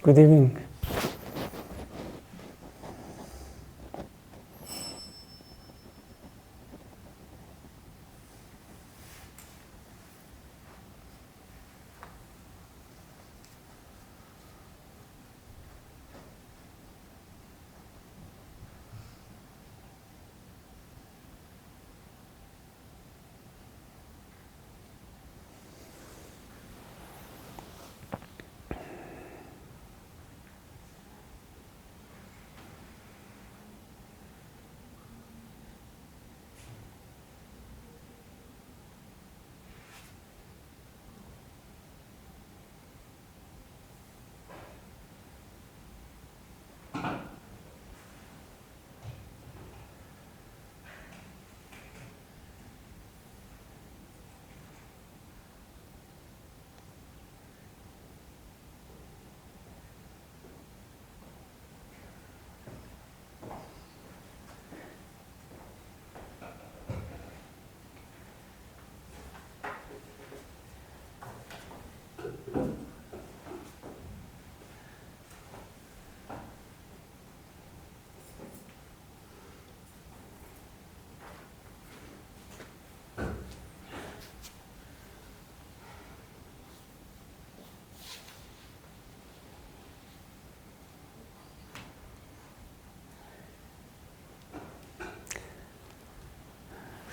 Good evening.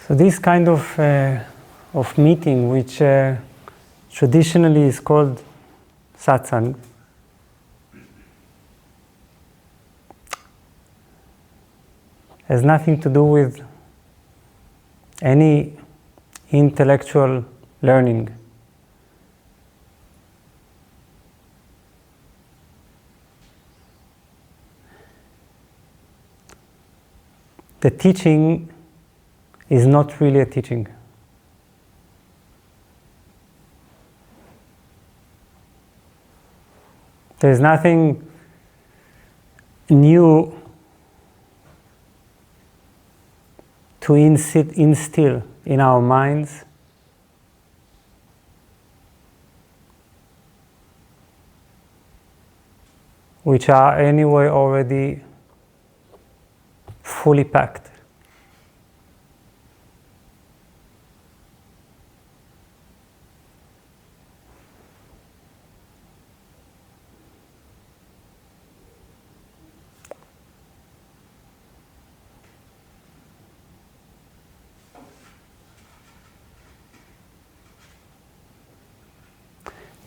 So this kind of meeting, which traditionally is called Satsang, has nothing to do with any intellectual learning. The teaching is not really a teaching. There's nothing new to instill in our minds which are anyway already fully packed.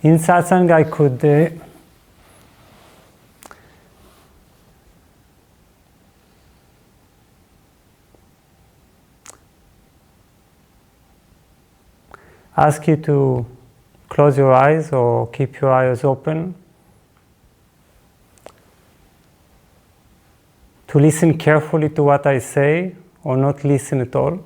In satsang, I could ask you to close your eyes or keep your eyes open, to listen carefully to what I say or not listen at all.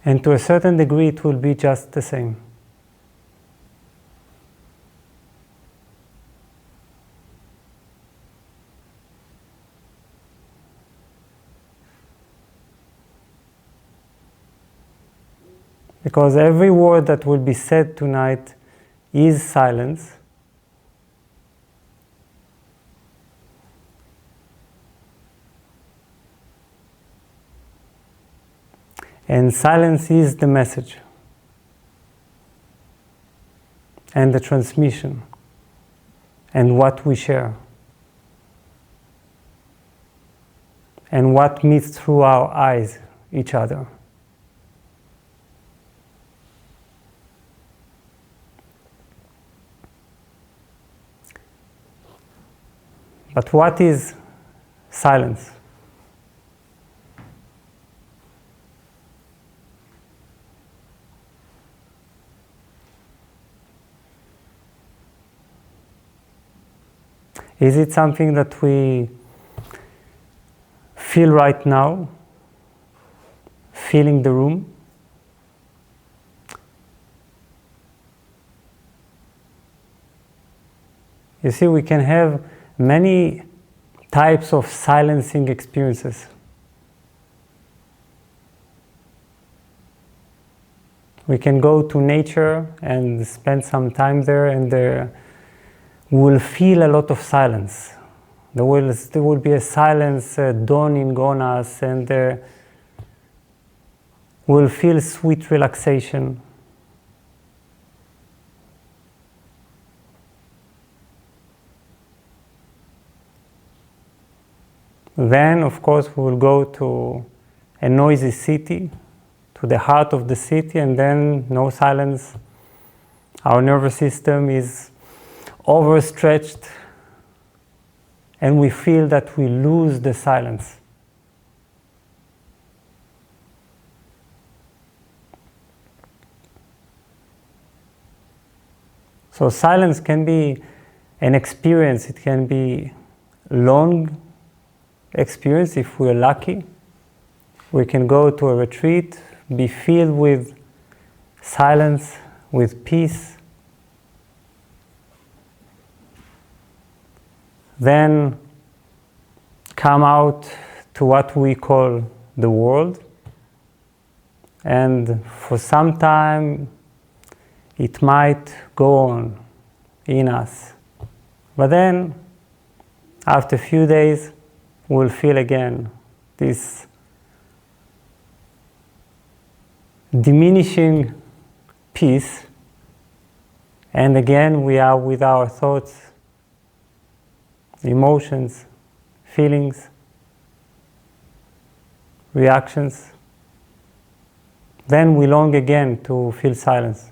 And to a certain degree, it will be just the same. Because every word that will be said tonight is silence. And silence is the message and the transmission and what we share and what meets through our eyes each other. But what is silence? Is it something that we feel right now, feeling the room? You see, we can have many types of silencing experiences. We can go to nature and spend some time there, and there we'll feel a lot of silence. There will be a silence dawning on us, and we'll feel sweet relaxation. Then, of course, we will go to a noisy city, to the heart of the city, and then no silence. Our nervous system is overstretched, and we feel that we lose the silence. So silence can be an experience. It can be long experience if we're lucky. We can go to a retreat, be filled with silence, with peace. Then come out to what we call the world. And for some time, it might go on in us. But then, after a few days, we'll feel again this diminishing peace. And again, we are with our thoughts, emotions, feelings, reactions. Then we long again to feel silence.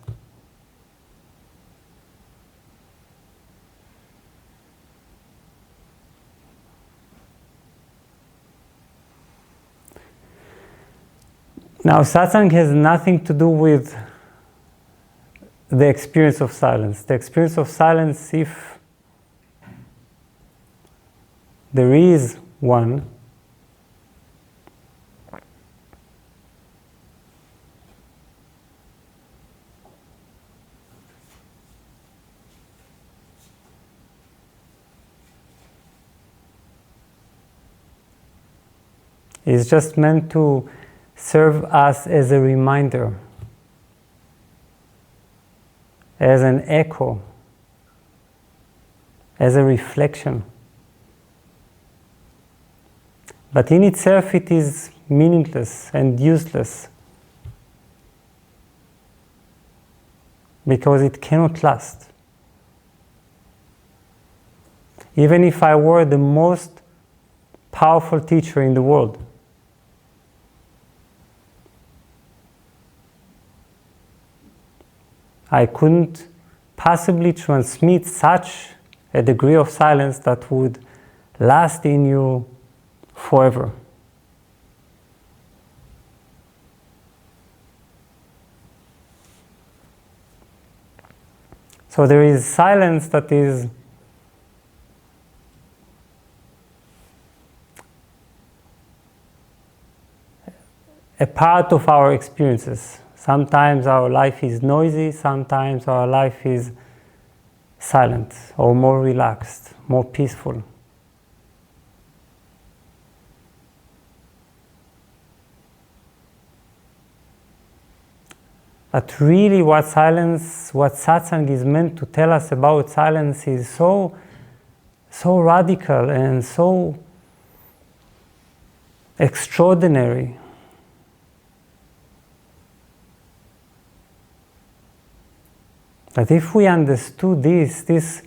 Now, satsang has nothing to do with the experience of silence. The experience of silence, if there is one, is just meant to serve us as a reminder, as an echo, as a reflection. But in itself it is meaningless and useless because it cannot last. Even if I were the most powerful teacher in the world, I couldn't possibly transmit such a degree of silence that would last in you forever. So there is silence that is a part of our experiences. Sometimes our life is noisy, sometimes our life is silent or more relaxed, more peaceful. But really what satsang is meant to tell us about silence is so radical and so extraordinary. That if we understood this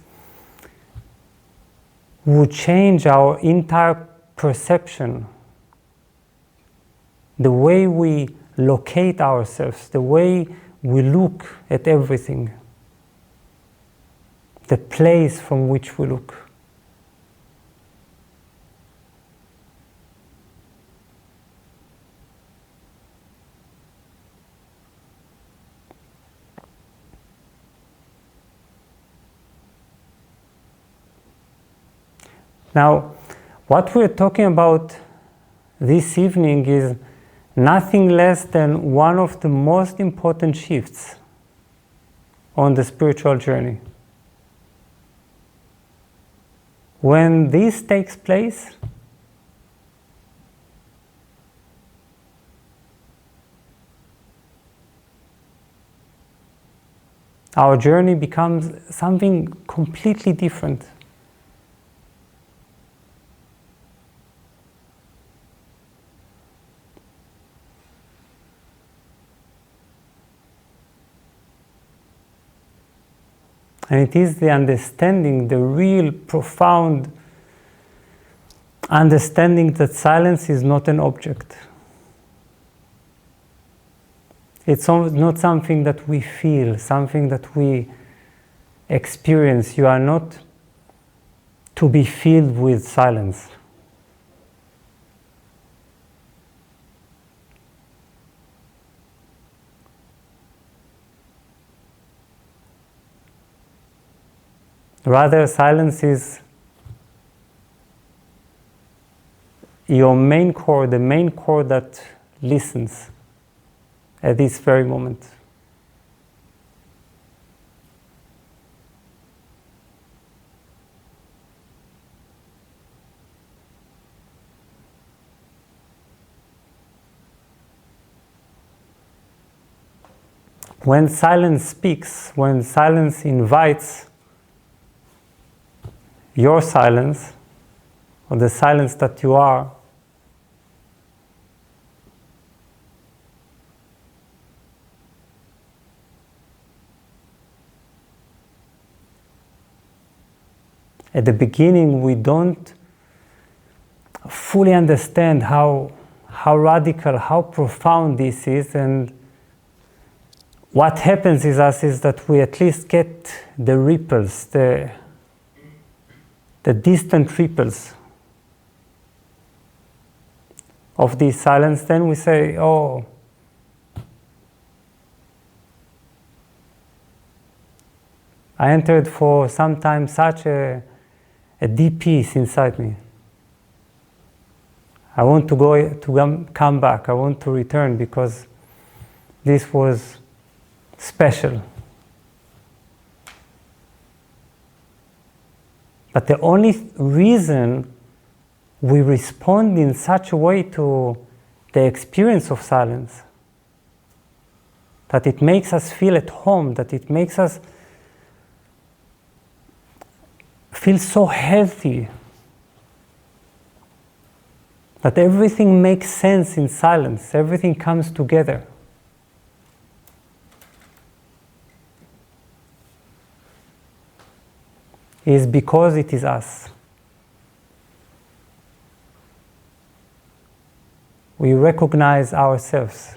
would change our entire perception, the way we locate ourselves, the way we look at everything, the place from which we look. Now, what we're talking about this evening is nothing less than one of the most important shifts on the spiritual journey. When this takes place, our journey becomes something completely different. And it is the understanding, the real profound understanding that silence is not an object. It's not something that we feel, something that we experience. You are not to be filled with silence. Rather, silence is your main core, the main core that listens at this very moment. When silence speaks, when silence invites your silence, or the silence that you are, at the beginning we don't fully understand how radical, how profound this is, and what happens is that we at least get the ripples, the distant ripples of this silence. Then we say, oh, I entered for some time such a deep peace inside me. I want to come back. I want to return because this was special. But the only reason we respond in such a way to the experience of silence, that it makes us feel at home, that it makes us feel so healthy, that everything makes sense in silence, everything comes together. Is because it is us. We recognize ourselves.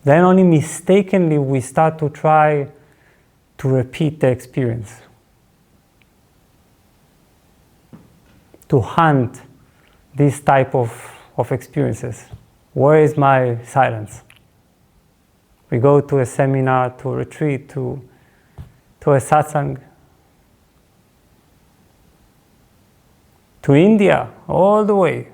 Then only mistakenly we start to try to repeat the experience, to hunt this type of experiences. Where is my silence? We go to a seminar, to a retreat, to a satsang, to India, all the way.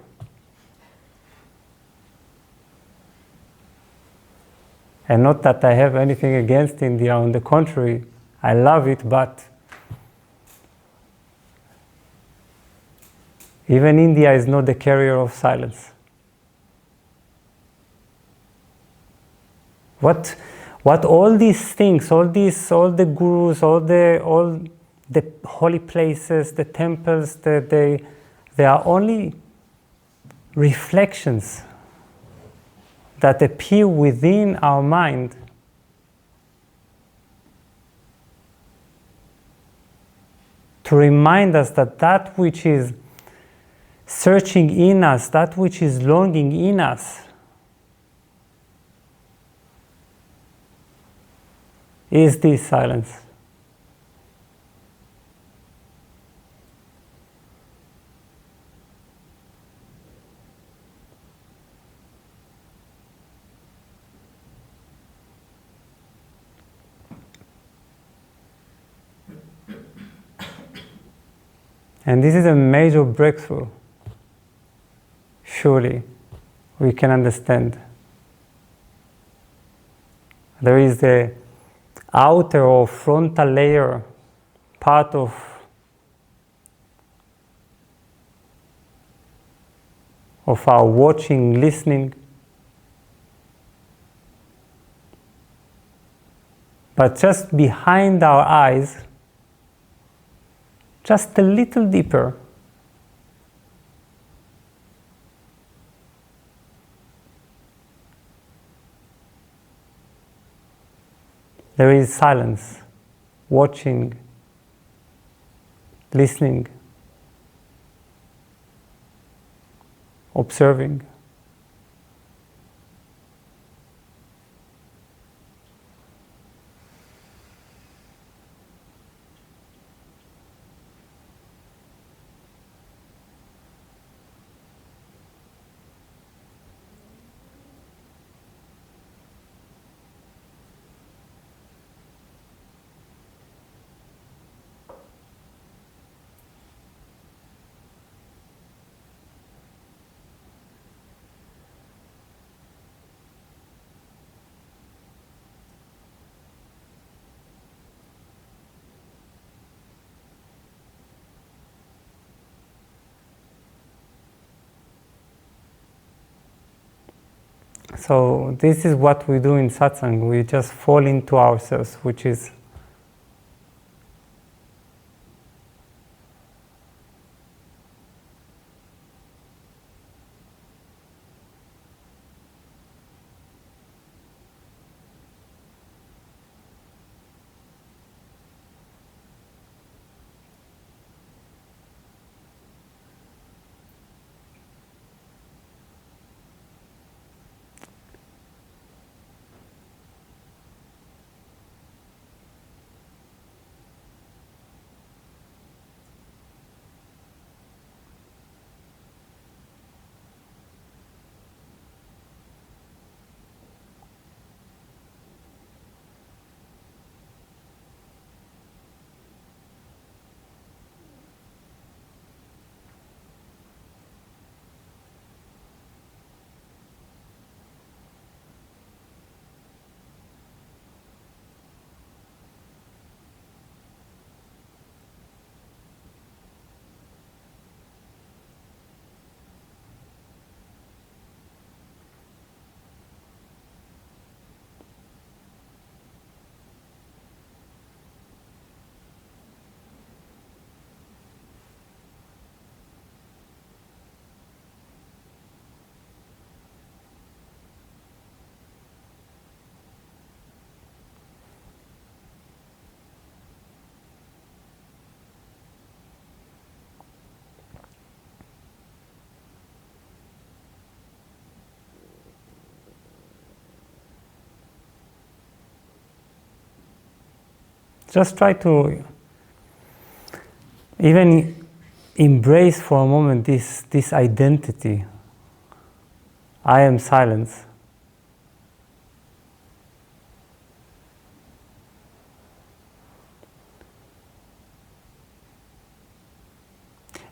And not that I have anything against India, on the contrary, I love it, but even India is not the carrier of silence. What all these things, all the gurus, all the holy places, the temples, they are only reflections that appear within our mind to remind us that which is searching in us, that which is longing in us, is this silence. And this is a major breakthrough. Surely we can understand. There is the outer or frontal layer part of our watching, listening. But just behind our eyes, just a little deeper, there is silence, watching, listening, observing. So this is what we do in satsang. We just fall into ourselves, which is just try to even embrace for a moment this identity. I am silence.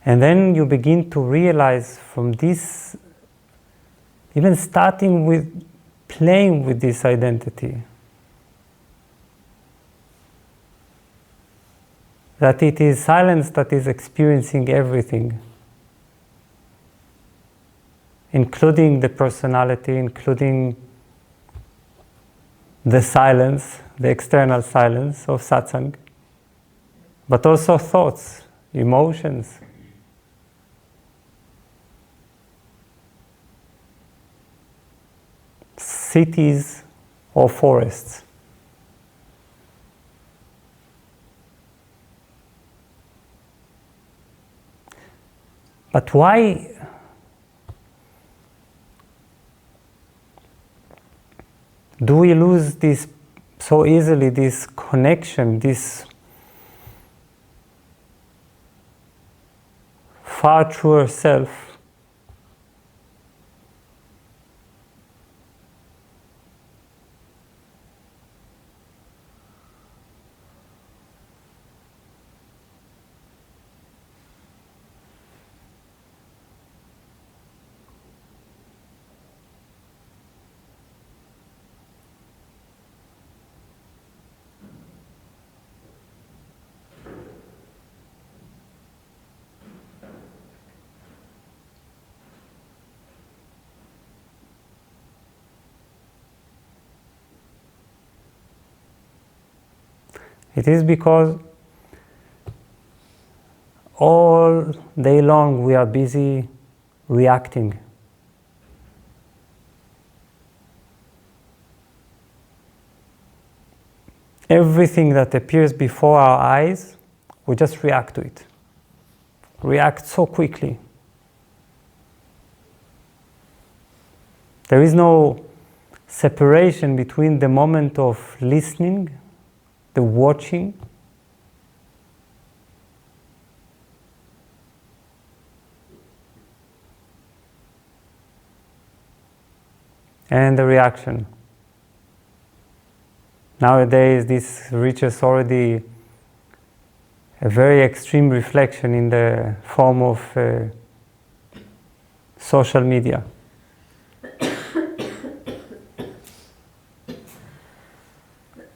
And then you begin to realize from this, even starting with playing with this identity, that it is silence that is experiencing everything, including the personality, including the silence, the external silence of satsang, but also thoughts, emotions, cities or forests. But why do we lose this so easily, this connection, this far truer self? It is because all day long we are busy reacting. Everything that appears before our eyes, we just react to it. React so quickly. There is no separation between the moment of listening, the watching, and the reaction. Nowadays, this reaches already a very extreme reflection in the form of social media.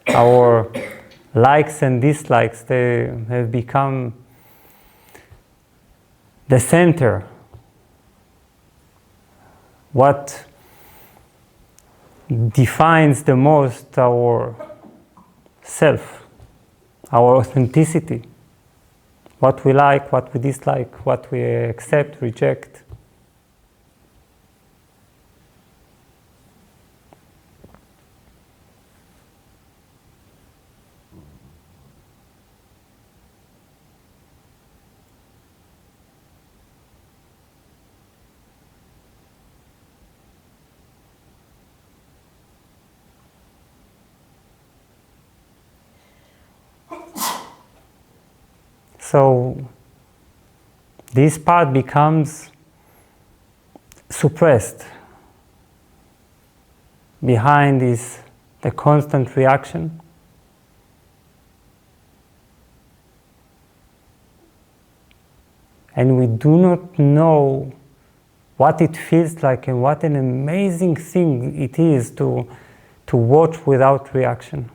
Our likes and dislikes, they have become the center. What defines the most our self, our authenticity, what we like, what we dislike, what we accept, reject. So this part becomes suppressed behind the constant reaction. And we do not know what it feels like and what an amazing thing it is to watch without reaction.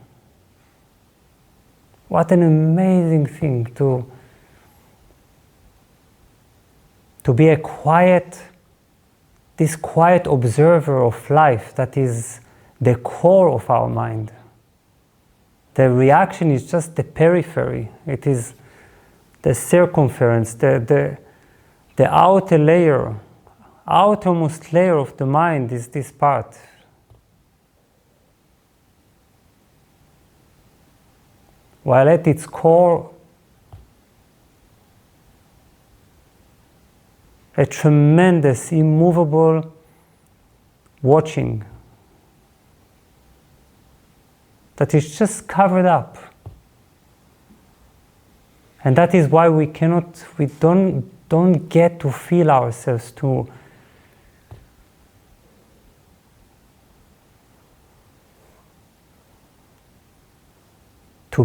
What an amazing thing to be this quiet observer of life that is the core of our mind. The reaction is just the periphery. It is the circumference, the outer layer, outermost layer of the mind is this part. While at its core, a tremendous, immovable watching that is just covered up. And that is why we don't get to feel ourselves, to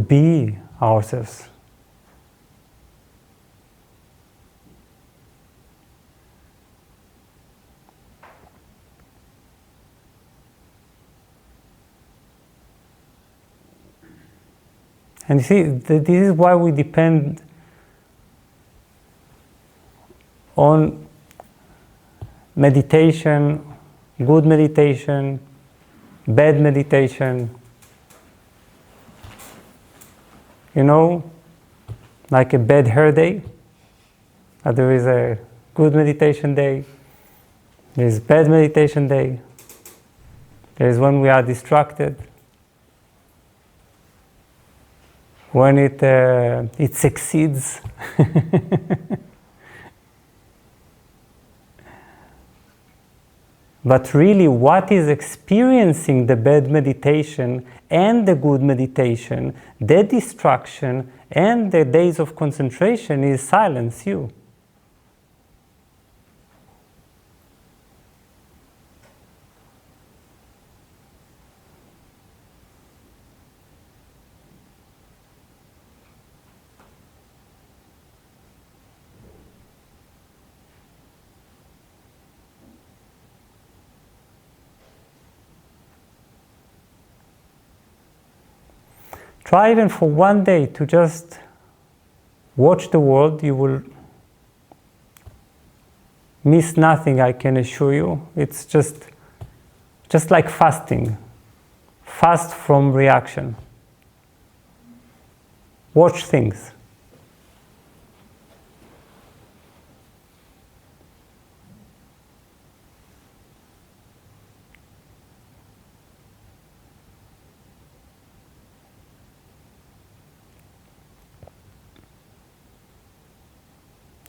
be ourselves. And you see, this is why we depend on meditation, good meditation, bad meditation. You know, like a bad hair day, there is a good meditation day, there is bad meditation day, there is when we are distracted, when it succeeds. But really, what is experiencing the bad meditation and the good meditation, the distraction and the days of concentration is silence, you. Try even for one day to just watch the world. You will miss nothing, I can assure you. It's just like fasting. Fast from reaction. watch things.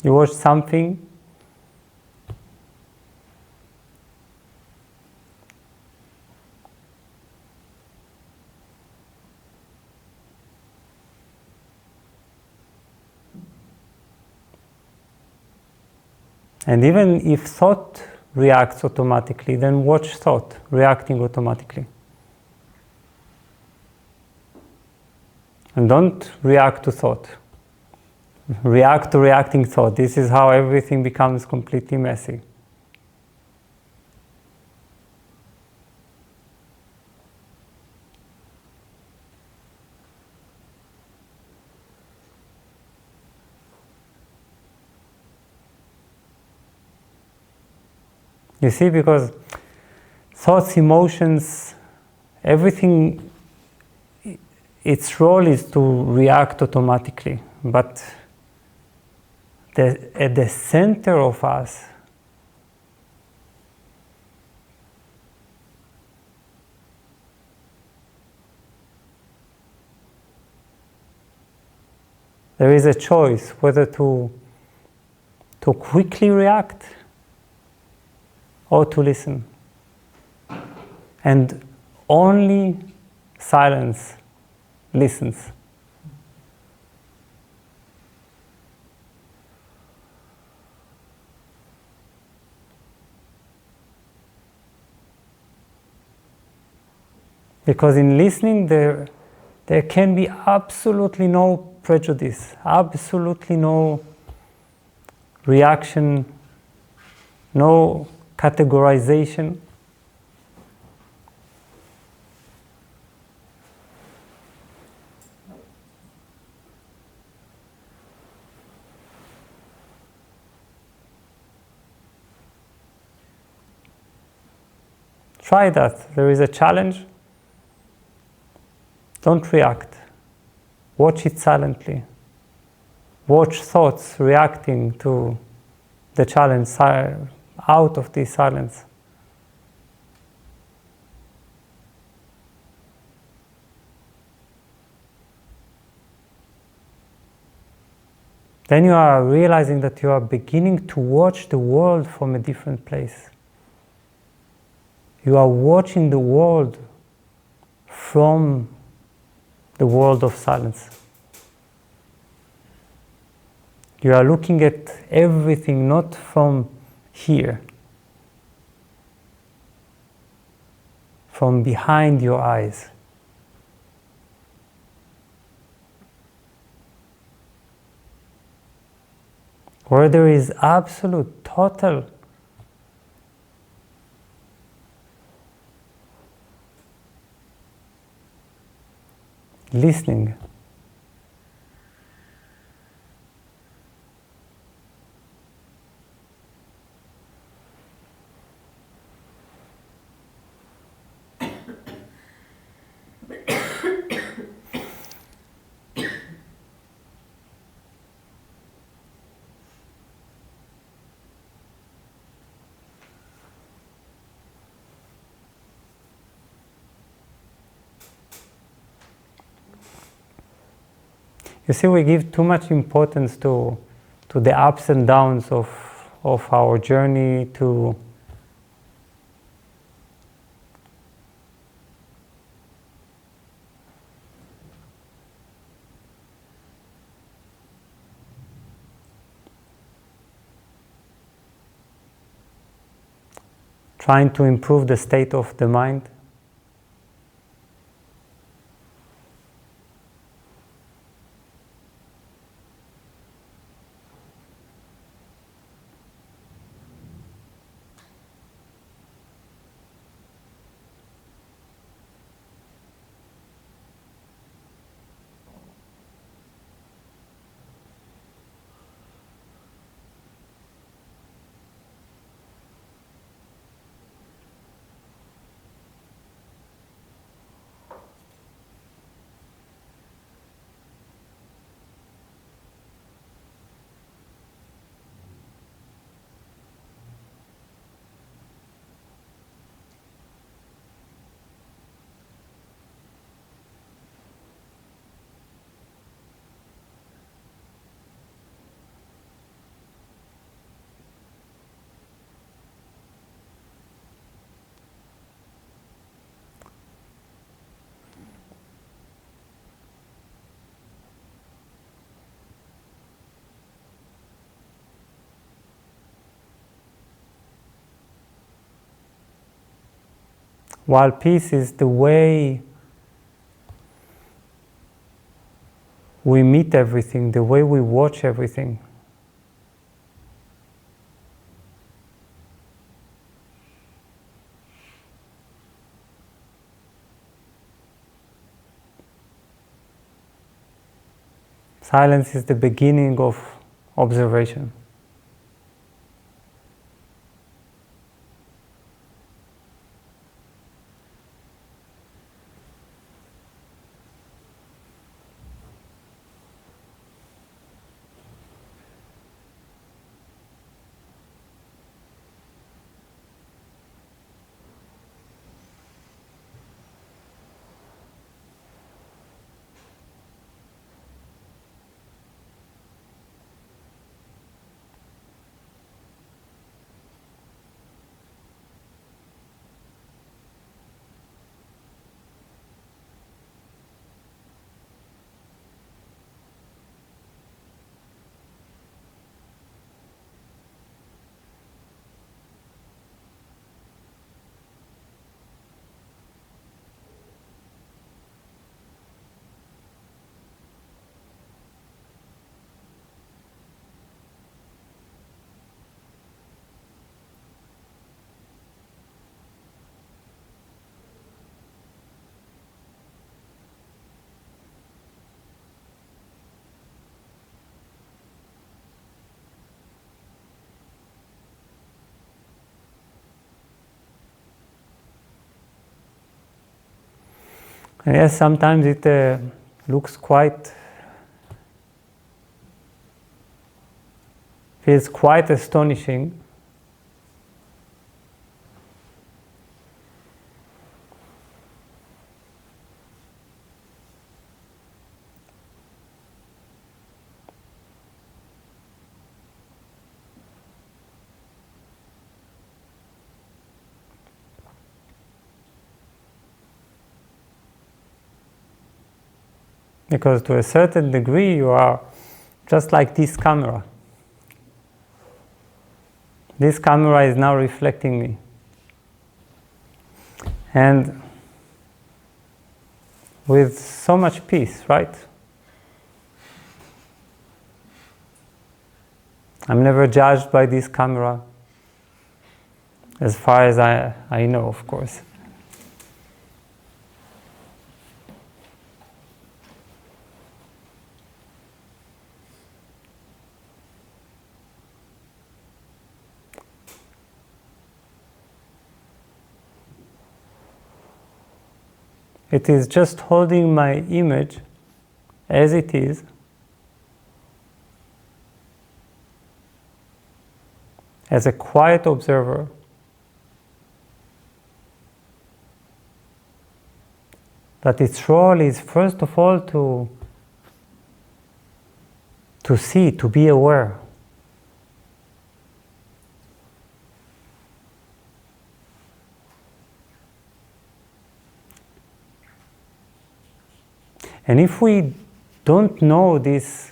You watch something, and even if thought reacts automatically, then watch thought reacting automatically. And don't react to thought. React to reacting thought. This is how everything becomes completely messy. You see, because thoughts, emotions, everything, its role is to react automatically. But at the center of us, there is a choice whether to quickly react or to listen. And only silence listens. Because in listening, there can be absolutely no prejudice, absolutely no reaction, no categorization. Try that. There is a challenge. Don't react. Watch it silently. Watch thoughts reacting to the challenge out of this silence. Then you are realizing that you are beginning to watch the world from a different place. You are watching the world from the world of silence. You are looking at everything not from here, from behind your eyes. Where there is absolute, total listening. You see, we give too much importance to the ups and downs of our journey, to trying to improve the state of the mind. while peace is the way we meet everything, the way we watch everything. Silence is the beginning of observation. And yes, sometimes it looks feels quite astonishing. Because to a certain degree you are just like this camera. This camera is now reflecting me. And with so much peace, right? I'm never judged by this camera, as far as I know, of course. It is just holding my image as it is, as a quiet observer, that its role is first of all to see, to be aware. And if we don't know this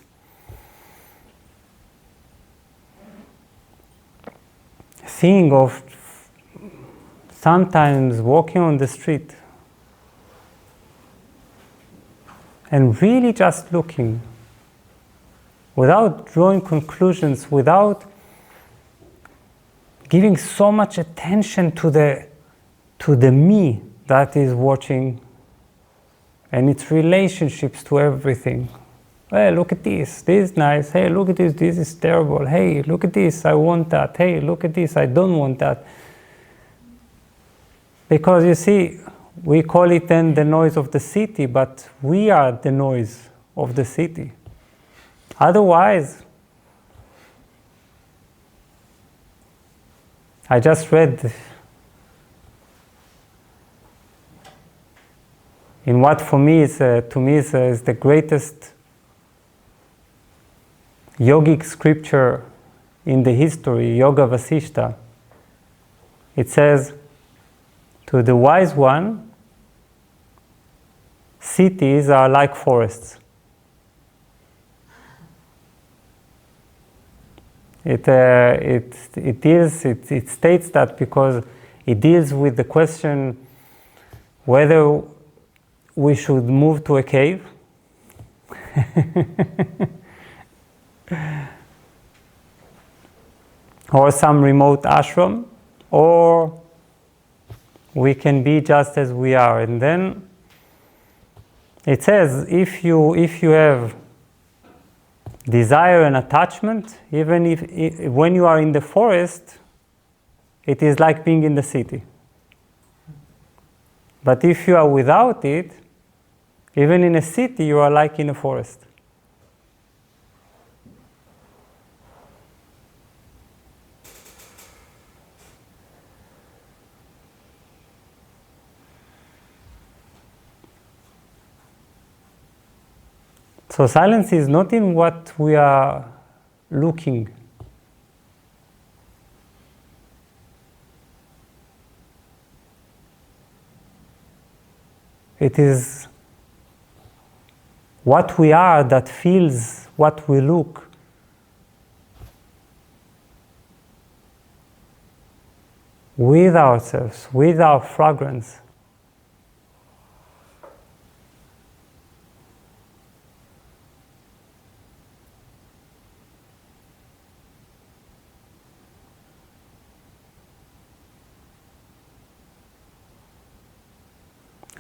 thing of sometimes walking on the street and really just looking, without drawing conclusions, without giving so much attention to the me that is watching and its relationships to everything. Hey, look at this is nice. Hey, look at this is terrible. Hey, look at this, I want that. Hey, look at this, I don't want that. Because you see, we call it then the noise of the city, but we are the noise of the city. Otherwise, I just read in what for me is, is the greatest yogic scripture in the history, Yoga Vasishta. It says, to the wise one, cities are like forests. It states that because it deals with the question whether we should move to a cave or some remote ashram, or we can be just as we are. And then it says, if you have desire and attachment, even if when you are in the forest, it is like being in the city. But if you are without it, even in a city, you are like in a forest. So silence is not in what we are looking. It is what we are that feels what we look. With ourselves, with our fragrance.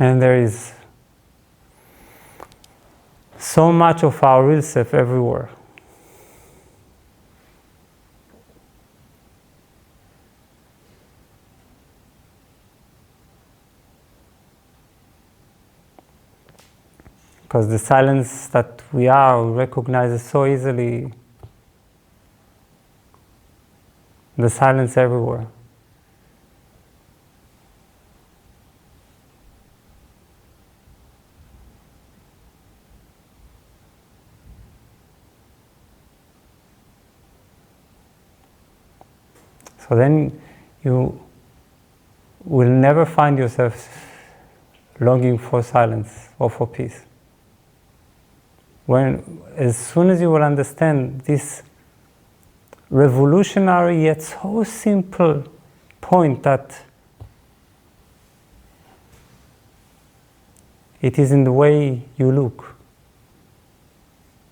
And there is so much of our real self everywhere. Because the silence that we are recognizes so easily, the silence everywhere. So then you will never find yourself longing for silence or for peace. As soon as you will understand this revolutionary yet so simple point that it is in the way you look,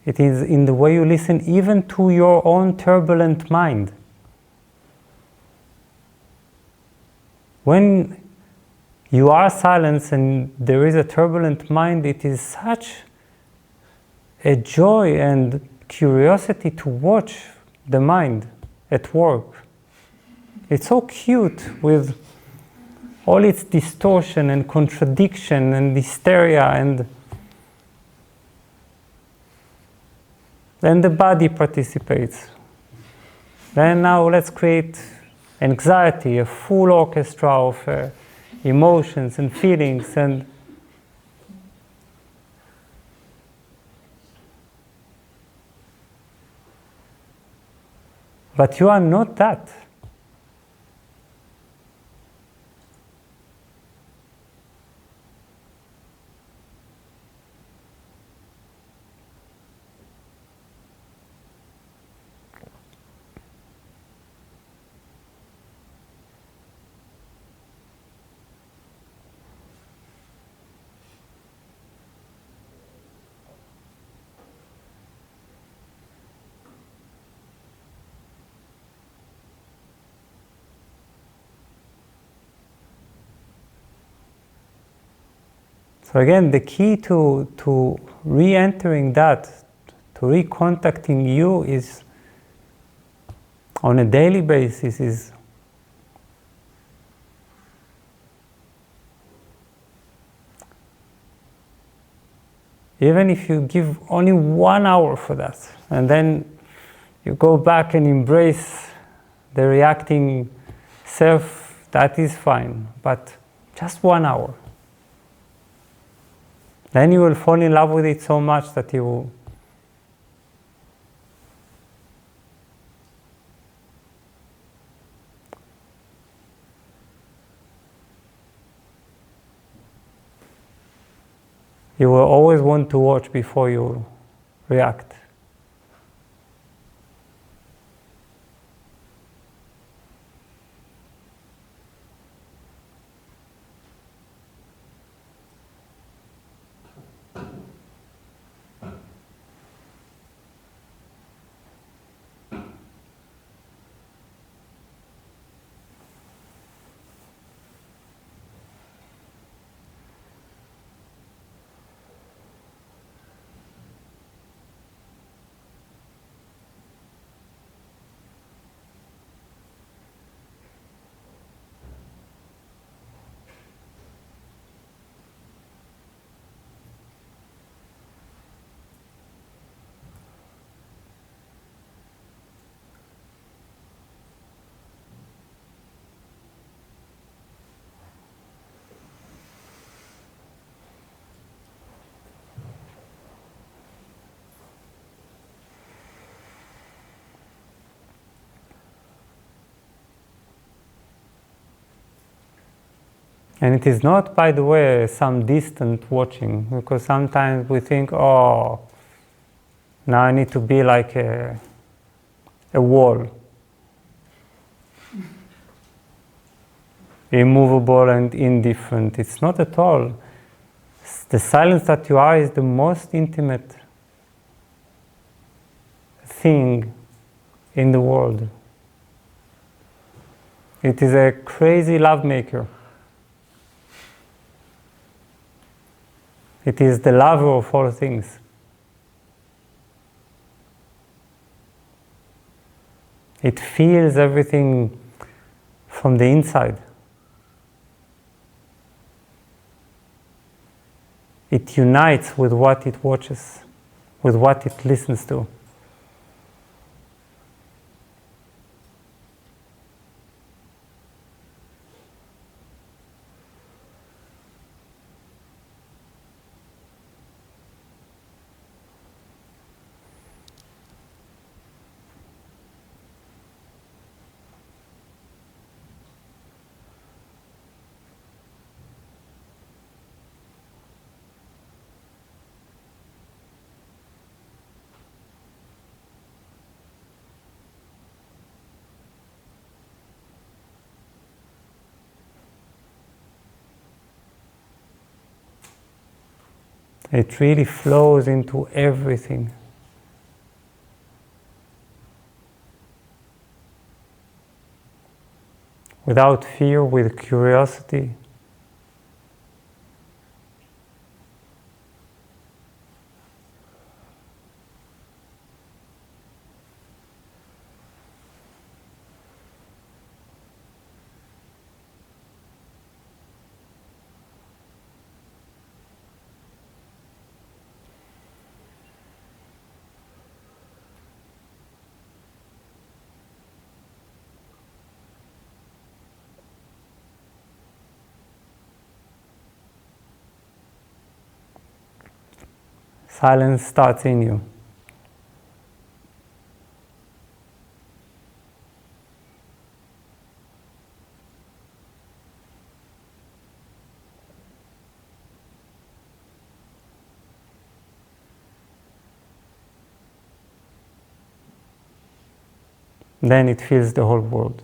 it is in the way you listen even to your own turbulent mind. When you are silent and there is a turbulent mind, it is such a joy and curiosity to watch the mind at work. It's so cute with all its distortion and contradiction and hysteria, and then the body participates. Then now let's create anxiety, a full orchestra of emotions and feelings, and but you are not that. So again, the key to re-entering that, to recontacting you, is on a daily basis, is even if you give only 1 hour for that, and then you go back and embrace the reacting self, that is fine, but just 1 hour. Then you will fall in love with it so much that you will always want to watch before you react. And it is not, by the way, some distant watching, because sometimes we think, oh, now I need to be like a wall, immovable and indifferent. It's not at all. The silence that you are is the most intimate thing in the world. It is a crazy love maker. It is the lover of all things. It feels everything from the inside. It unites with what it watches, with what it listens to. It really flows into everything. Without fear, with curiosity. Silence starts in you. Then it fills the whole world.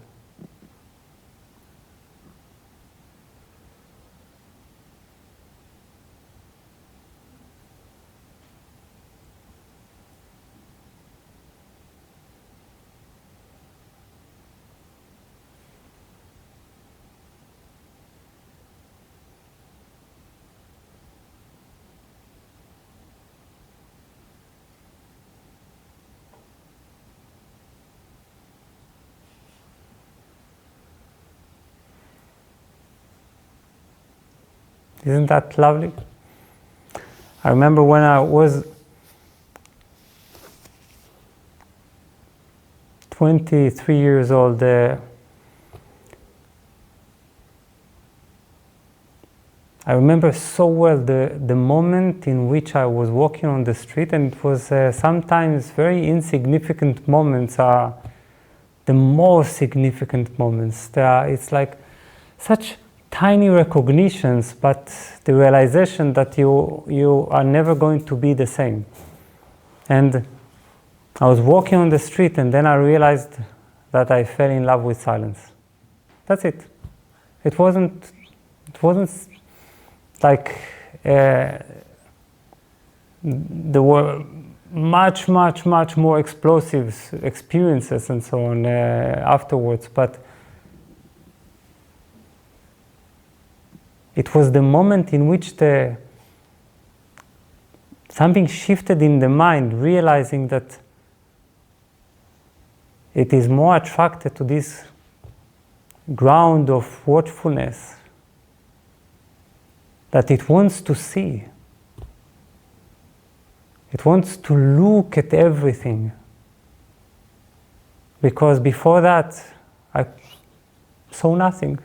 Isn't that lovely? I remember when I was 23 years old, I remember so well the moment in which I was walking on the street, and it was sometimes very insignificant moments are the most significant moments. It's like such tiny recognitions, but the realization that you are never going to be the same. And I was walking on the street, and then I realized that I fell in love with silence. That's it. It wasn't like there were much more explosive experiences and so on afterwards, but it was the moment in which something shifted in the mind, realizing that it is more attracted to this ground of watchfulness, that it wants to see. It wants to look at everything. Because before that, I saw nothing.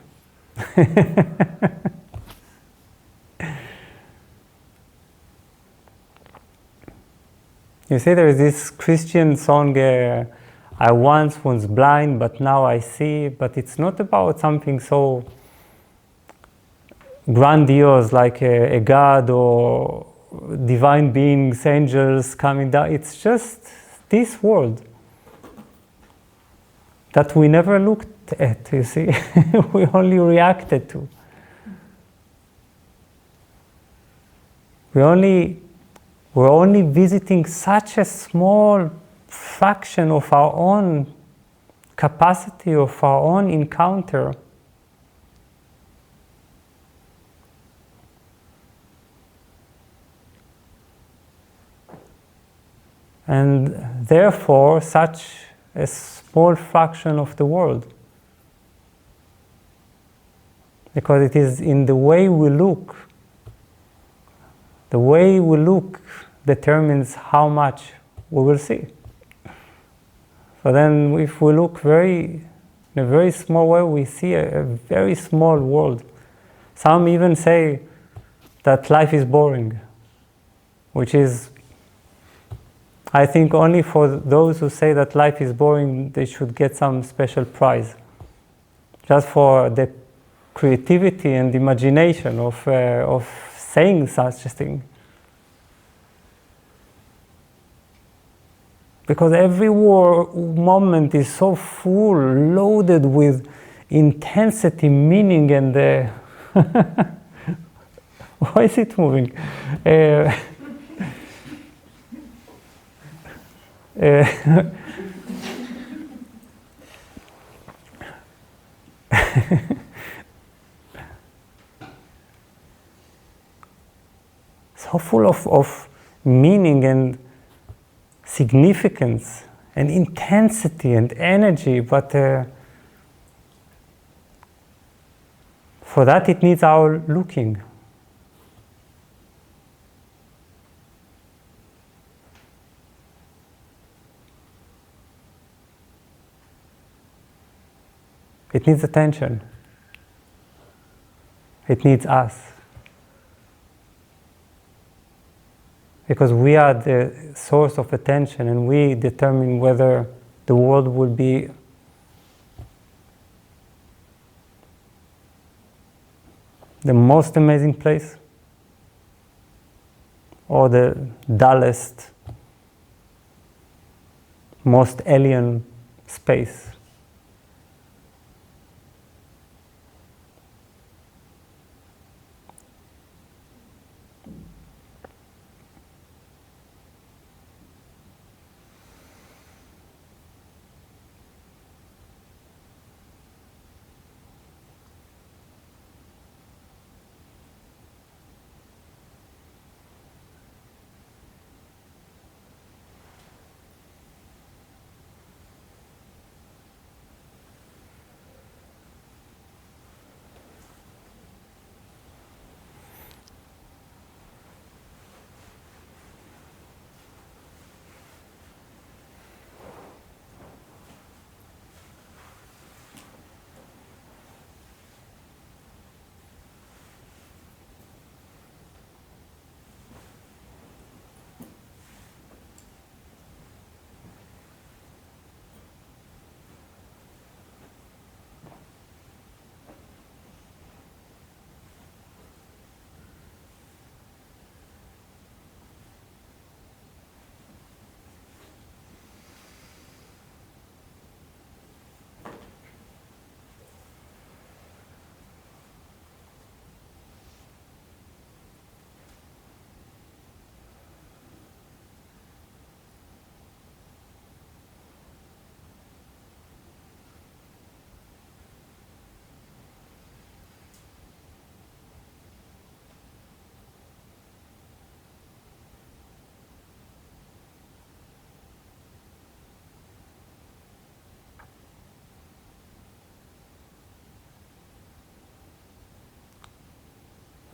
You see, there is this Christian song, I once was blind, but now I see, but it's not about something so grandiose, like a god or divine beings, angels coming down. It's just this world that we never looked at, you see. We only reacted to. We're only visiting such a small fraction of our own capacity, of our own encounter. And therefore, such a small fraction of the world. Because it is in the way we look. The way we look determines how much we will see. So then if we look in a very small way, we see a very small world. Some even say that life is boring, which is, I think, only for those who say that life is boring, they should get some special prize. Just for the creativity and imagination of saying such a thing. Because every moment is so full, loaded with intensity, meaning, and why is it moving? So full of meaning and significance and intensity and energy, but for that it needs our looking. It needs attention. It needs us. Because we are the source of attention, and we determine whether the world will be the most amazing place or the dullest, most alien space.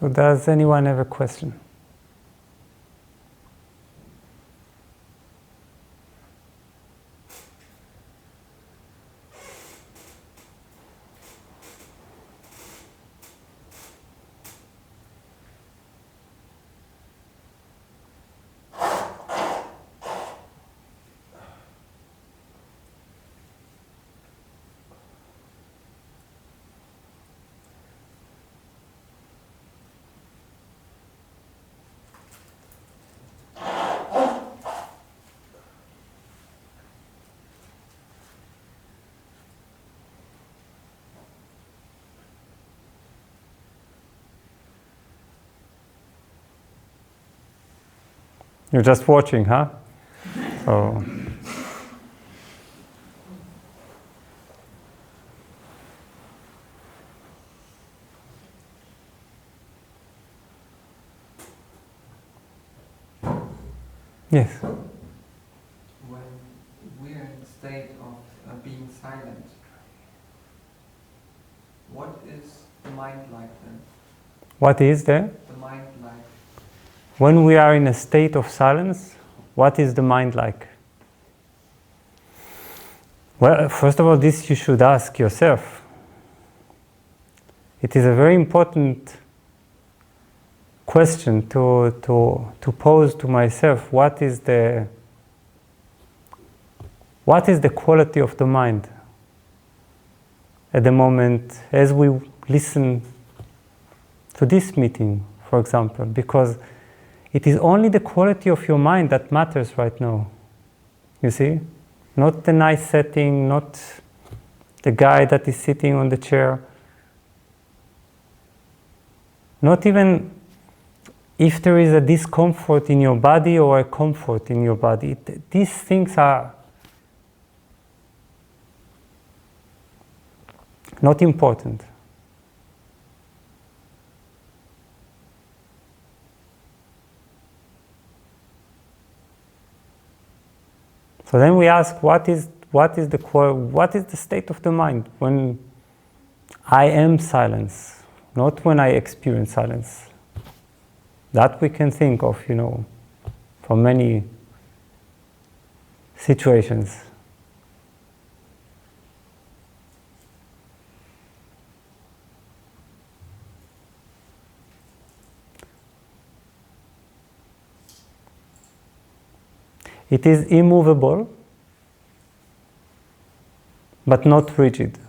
So does anyone have a question? You're just watching, huh? So. Yes. When we're in the state of being silent, what is the mind like then? What is there? The mind like? When we are in a state of silence, what is the mind like? Well, first of all, this you should ask yourself. It is a very important question to pose to myself. What is the quality of the mind at the moment as we listen to this meeting, for example? Because it is only the quality of your mind that matters right now. You see? Not the nice setting, not the guy that is sitting on the chair. Not even if there is a discomfort in your body or a comfort in your body. These things are not important. So then we ask, what is the state of the mind when I am silence, not when I experience silence. That we can think of, from many situations. It is immovable, but not rigid.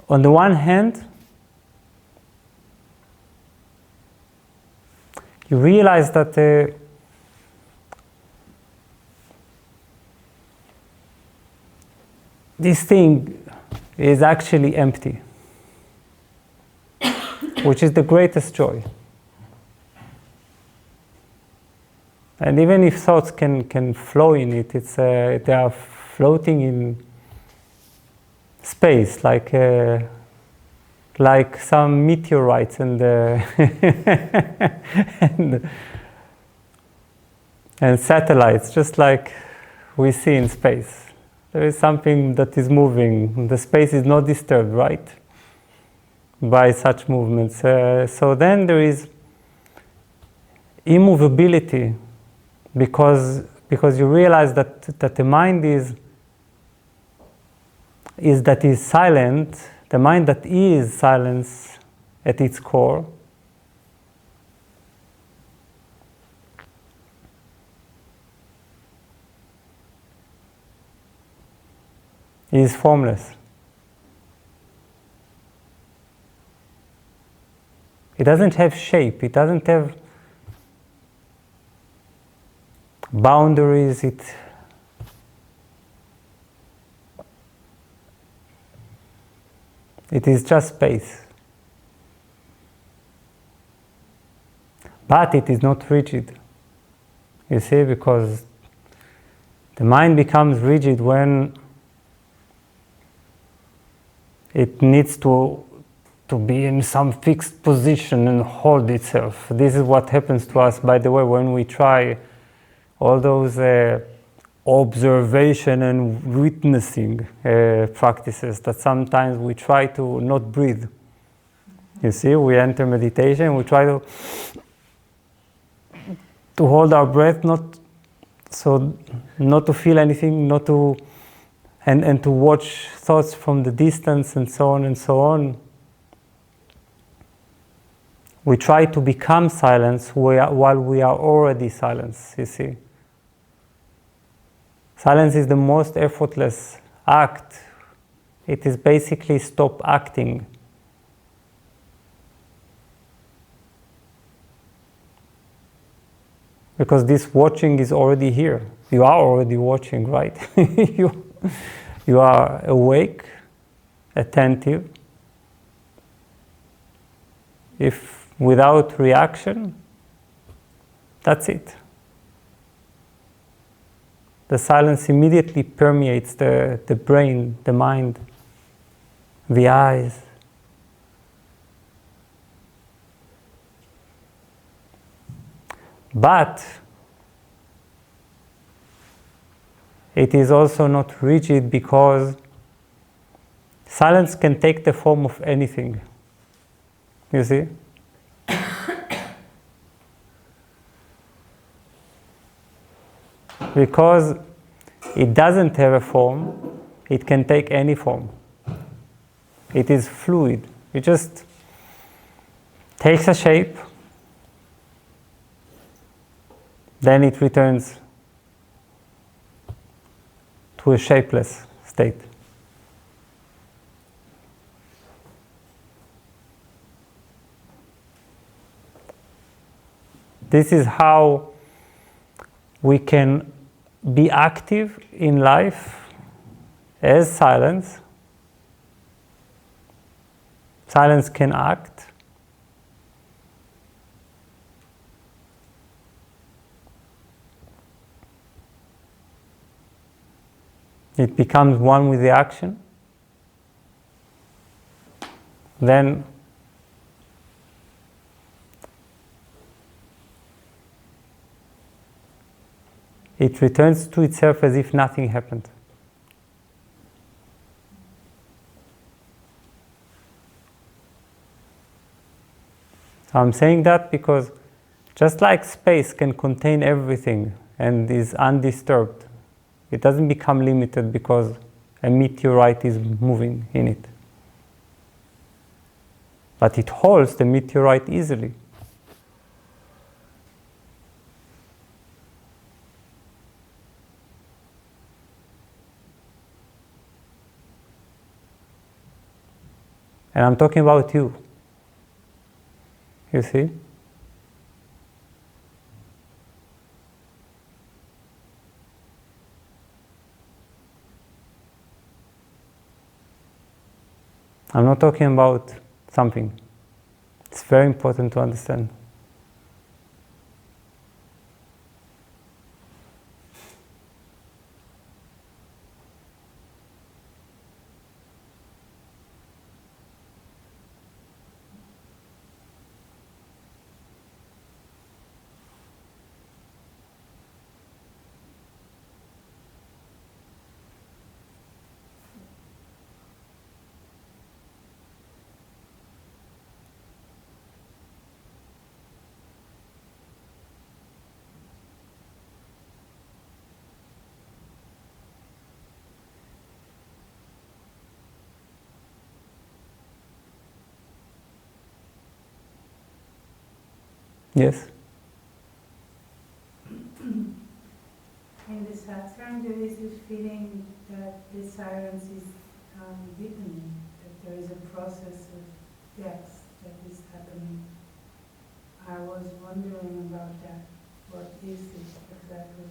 On the one hand, you realize that this thing is actually empty, which is the greatest joy. And even if thoughts can flow in it, they are floating in space, like some meteorites and and satellites, just like we see in space. There is something that is moving. The space is not disturbed, right, by such movements. So then there is immovability, because you realize that the mind is silent. The mind that is silence at its core is formless. It doesn't have shape. It doesn't have boundaries. It is just space. But it is not rigid. You see, because the mind becomes rigid when it needs to be in some fixed position and hold itself. This is what happens to us, by the way, when we try all those observation and witnessing practices, that sometimes we try to not breathe. You see, we enter meditation, we try to hold our breath, not to feel anything, and to watch thoughts from the distance, and so on and so on. We try to become silence while we are already silence, you see. Silence is the most effortless act. It is basically stop acting. Because this watching is already here. You are already watching, right? You are awake, attentive. If without reaction, that's it. The silence immediately permeates the brain, the mind, the eyes. But it is also not rigid, because silence can take the form of anything. You see? Because it doesn't have a form, it can take any form. It is fluid. It just takes a shape, then it returns to a shapeless state. This is how we can be active in life as silence. Silence can act. It becomes one with the action. Then it returns to itself as if nothing happened. So I'm saying that because just like space can contain everything and is undisturbed, it doesn't become limited because a meteorite is moving in it. But it holds the meteorite easily. And I'm talking about you. You see? I'm not talking about something. It's very important to understand. Yes? In the satsang, there is this feeling that the silence is deepening, that there is a process of depth that is happening. I was wondering about that. What is it exactly?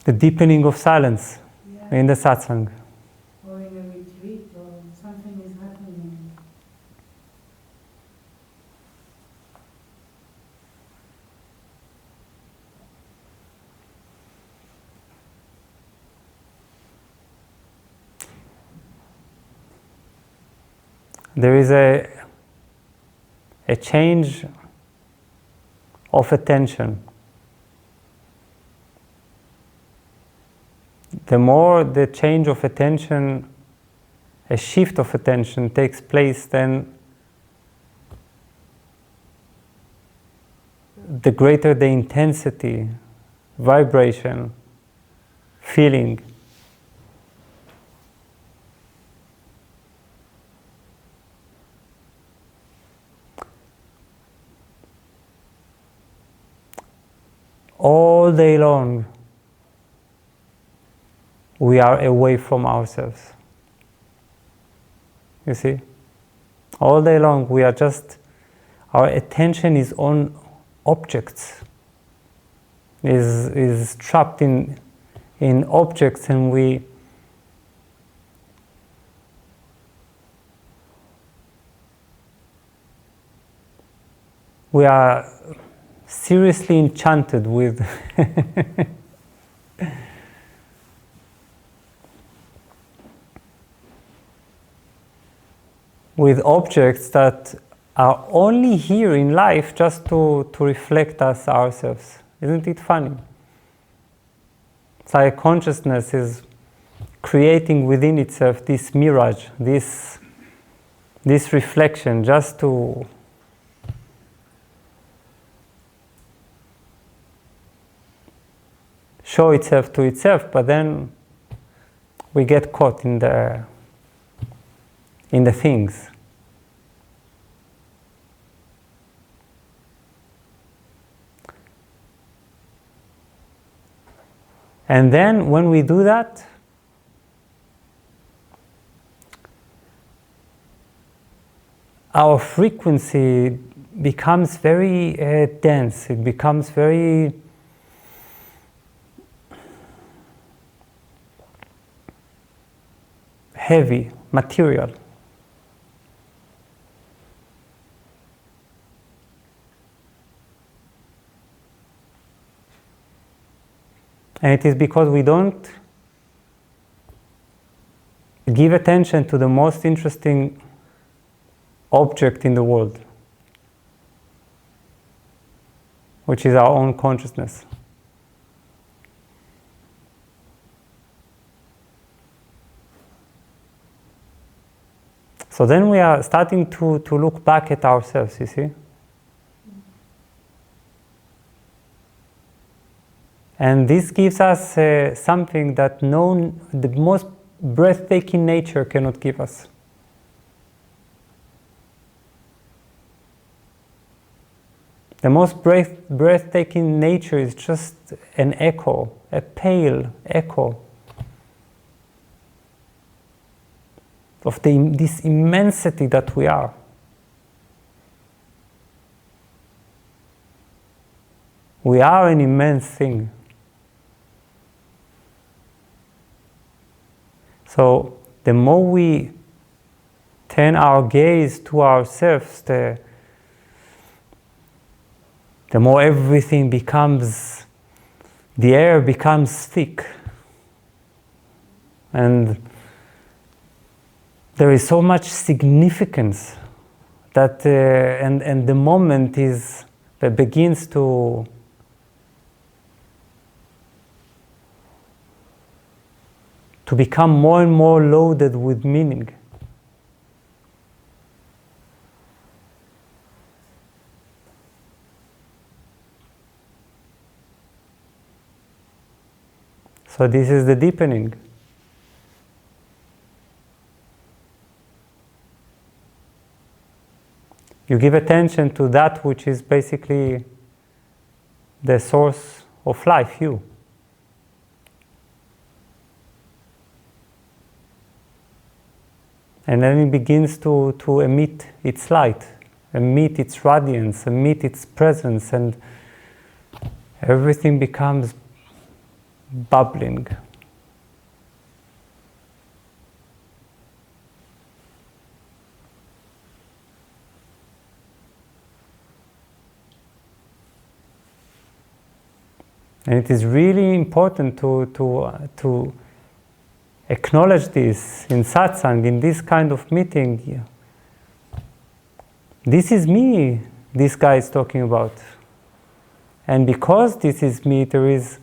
The deepening of silence Yeah. in the satsang. Or in a retreat, or something is happening. There is a change of attention. The more the change of attention, a shift of attention takes place, then the greater the intensity, vibration, feeling. All day long, we are away from ourselves. You see? All day long, we are just, our attention is on objects, is trapped in in objects, and we are seriously enchanted with with objects that are only here in life just to reflect us ourselves. Isn't it funny? It's like consciousness is creating within itself this mirage, this reflection, just to show itself to itself, but then we get caught in the things. And then when we do that, our frequency becomes very dense. It becomes very heavy, material. And it is because we don't give attention to the most interesting object in the world, which is our own consciousness. So then we are starting to look back at ourselves, you see? And this gives us something that the most breathtaking nature cannot give us. The most breathtaking nature is just an echo, a pale echo of this immensity that we are. We are an immense thing. So the more we turn our gaze to ourselves, the more everything becomes, the air becomes thick. And there is so much significance that, and the moment that begins to become more and more loaded with meaning. So this is the deepening. You give attention to that which is basically the source of life, you. And then it begins to emit its light, emit its radiance, emit its presence, and everything becomes bubbling. And it is really important to acknowledge this in satsang, in this kind of meeting. This is me, this guy is talking about. And because this is me, there is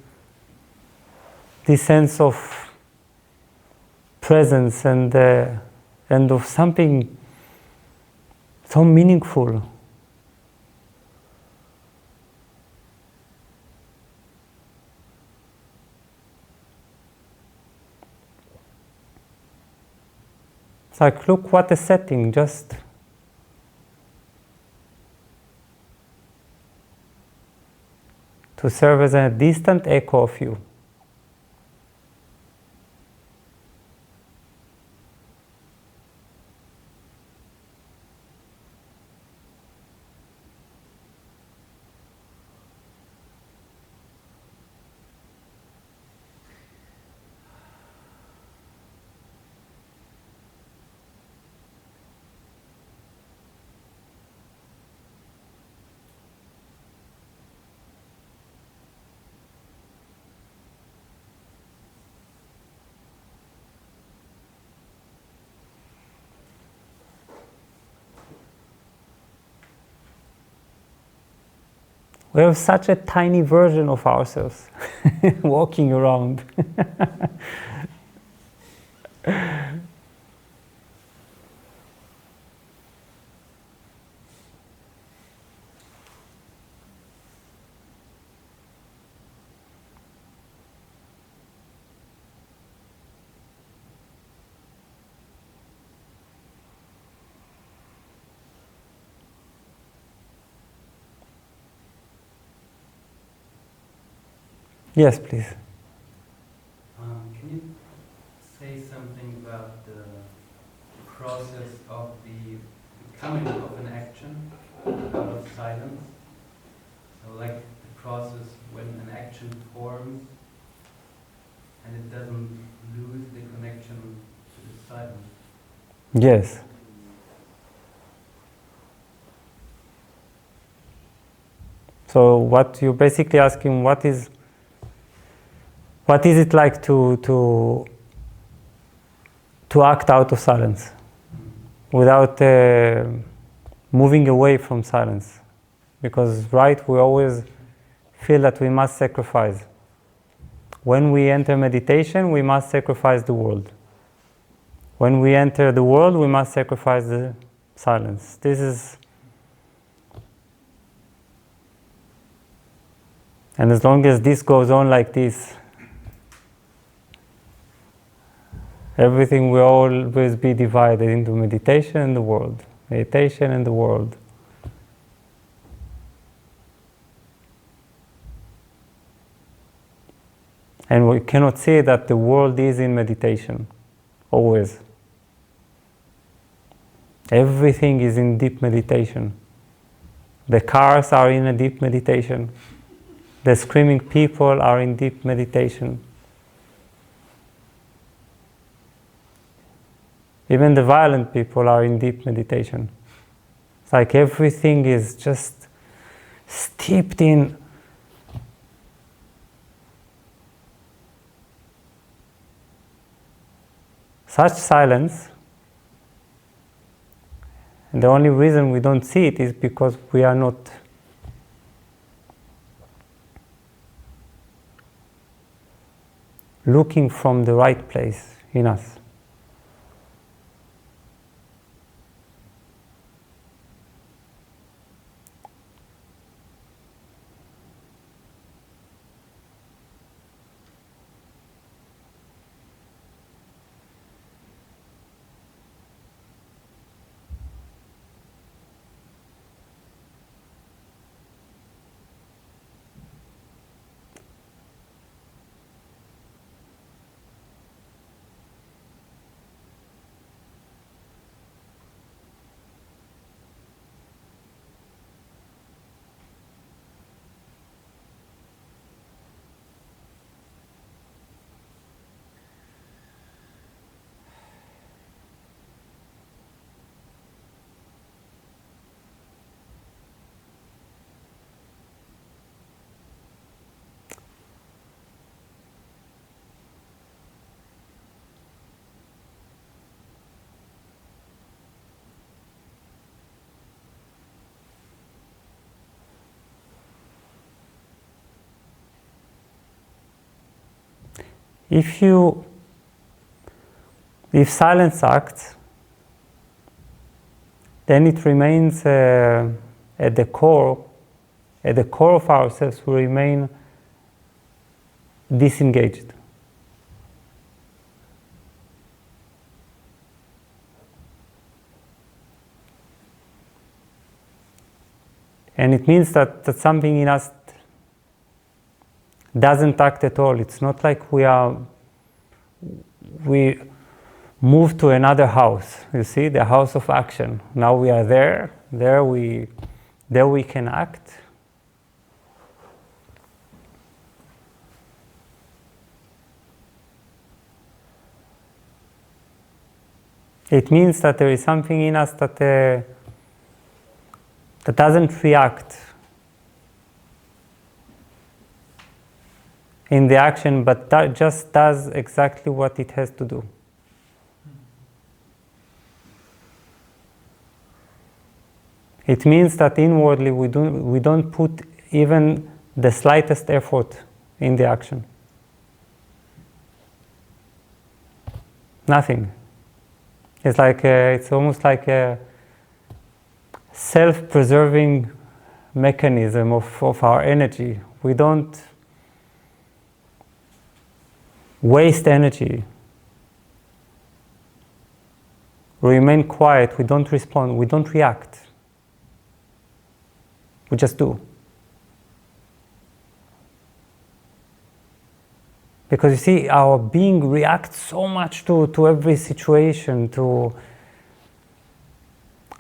this sense of presence and of something so meaningful. It's like, look what a setting, just to serve as a distant echo of you. We have such a tiny version of ourselves walking around. Yes, please. Can you say something about the process of the becoming of an action out of silence? So like the process when an action forms and it doesn't lose the connection to the silence. Yes. So what you're basically asking, what is it like to act out of silence without moving away from silence? Because, right, we always feel that we must sacrifice. When we enter meditation, we must sacrifice the world. When we enter the world, we must sacrifice the silence. And as long as this goes on like this, everything will always be divided into meditation and the world. Meditation and the world. And we cannot say that the world is in meditation, always. Everything is in deep meditation. The cars are in a deep meditation. The screaming people are in deep meditation. Even the violent people are in deep meditation. It's like everything is just steeped in such silence. And the only reason we don't see it is because we are not looking from the right place in us. If silence acts, then it remains at the core of ourselves, we remain disengaged. And it means that something in us doesn't act at all. It's not like we move to another house. You see, the house of action. Now we are there. There we can act. It means that there is something in us that doesn't react in the action, but that just does exactly what it has to do. It means that inwardly we don't put even the slightest effort in the action. Nothing. It's like it's almost like a self-preserving mechanism of our energy. We don't waste energy. We remain quiet, we don't respond, we don't react. We just do. Because you see, our being reacts so much to every situation, to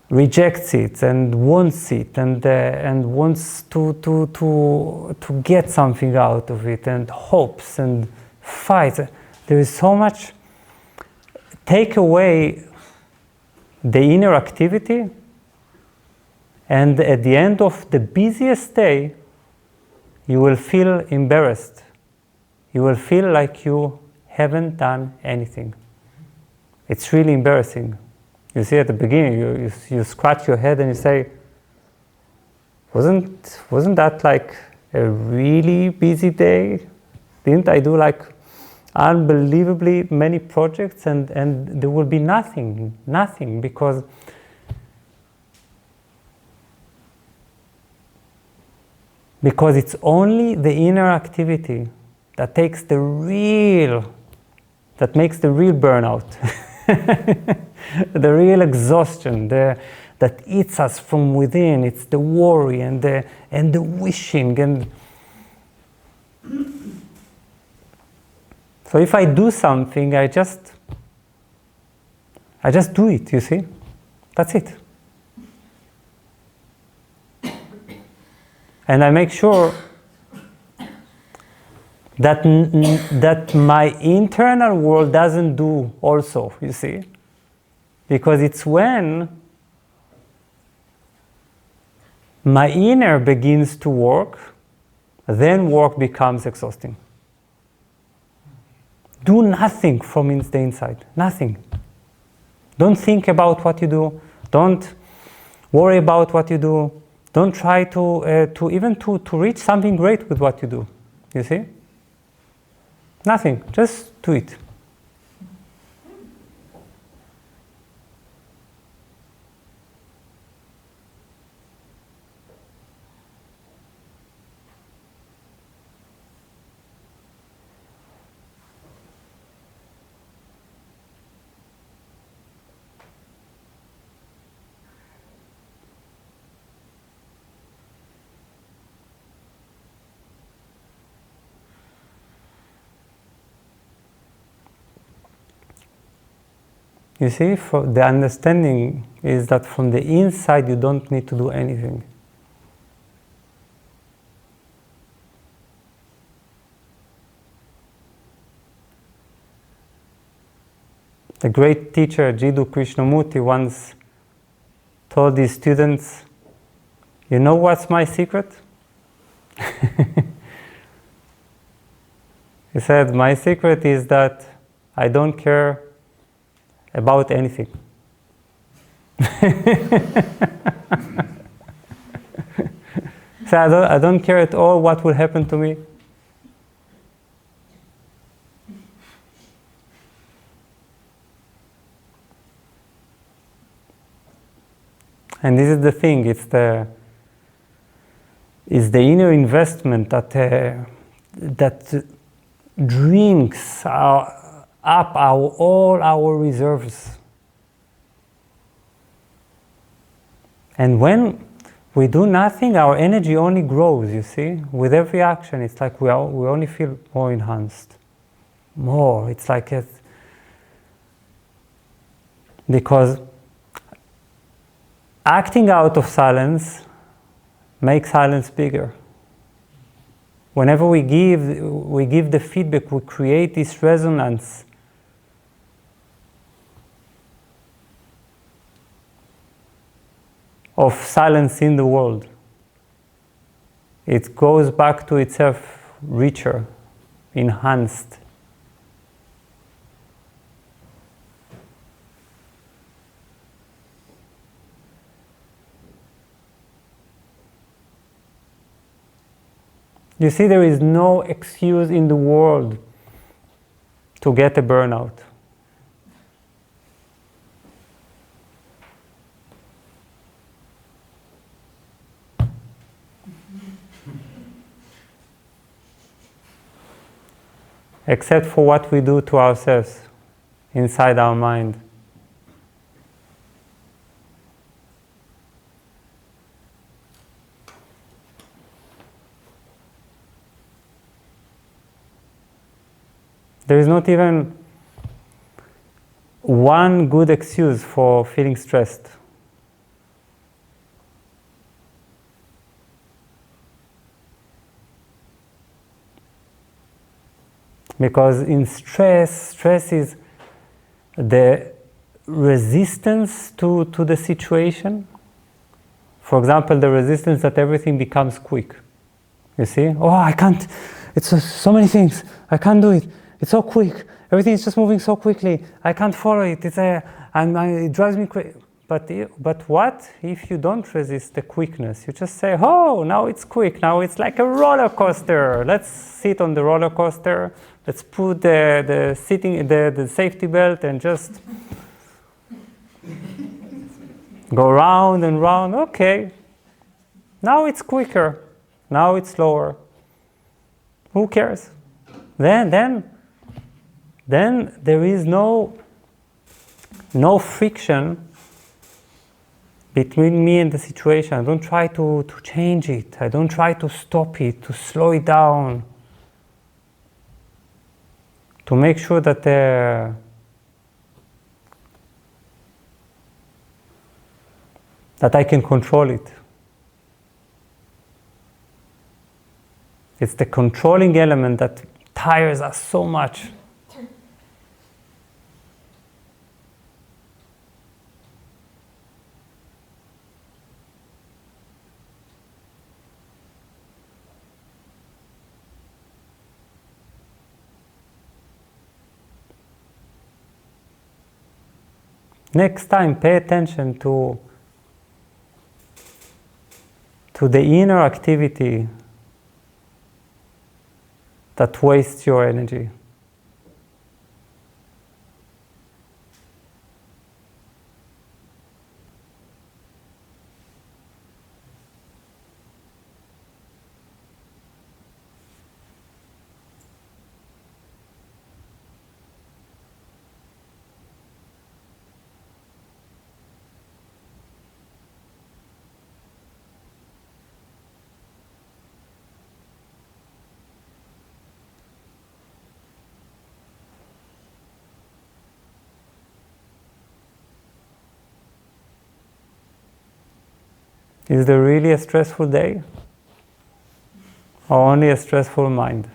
rejects it and wants it and wants to get something out of it and hopes and fights. There is so much. Take away the inner activity, and at the end of the busiest day, you will feel embarrassed. You will feel like you haven't done anything. It's really embarrassing. You see, at the beginning, you scratch your head and you say, wasn't that like a really busy day? Didn't I do like unbelievably many projects and there will be nothing because it's only the inner activity that makes the real burnout, the real exhaustion, that eats us from within. It's the worry and the wishing. And so if I do something, I just do it, you see? That's it. And I make sure that my internal world doesn't do also, you see? Because it's when my inner begins to work, then work becomes exhausting. Do nothing from the inside, nothing. Don't think about what you do. Don't worry about what you do. Don't try to reach something great with what you do. You see? Nothing. Just do it. You see, the understanding is that from the inside you don't need to do anything. The great teacher Jiddu Krishnamurti once told his students, "You know what's my secret?" He said, "My secret is that I don't care about anything." So I don't care at all what will happen to me. And this is the thing, it's the inner investment that drinks up all our reserves. And when we do nothing, our energy only grows, you see? With every action, it's like we only feel more enhanced. More. It's like because acting out of silence makes silence bigger. Whenever we give the feedback, we create this resonance. Of silence in the world. It goes back to itself richer, enhanced. You see, there is no excuse in the world to get a burnout. Except for what we do to ourselves inside our mind. There is not even one good excuse for feeling stressed. Because in stress is the resistance to the situation. For example, the resistance that everything becomes quick. You see? Oh, I can't, it's so many things, I can't do it. It's so quick. Everything is just moving so quickly. I can't follow it. It drives me crazy. But what if you don't resist the quickness? You just say, oh, now it's quick. Now it's like a roller coaster. Let's sit on the roller coaster. Let's put the safety belt and just go round and round. Okay. Now it's quicker. Now it's slower. Who cares? Then there is no friction between me and the situation. I don't try to change it. I don't try to stop it, to slow it down, to make sure that I can control it. It's the controlling element that tires us so much. Next time, pay attention to the inner activity that wastes your energy. Is there really a stressful day? Or only a stressful mind?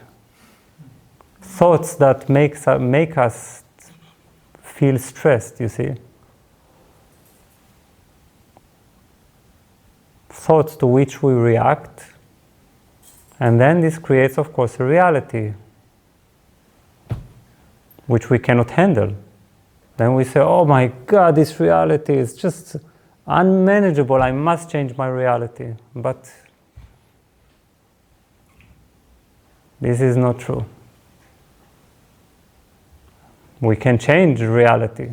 Thoughts that make us feel stressed, you see? Thoughts to which we react, and then this creates, of course, a reality which we cannot handle. Then we say, oh my God, this reality is just unmanageable, I must change my reality. But this is not true. We can change reality.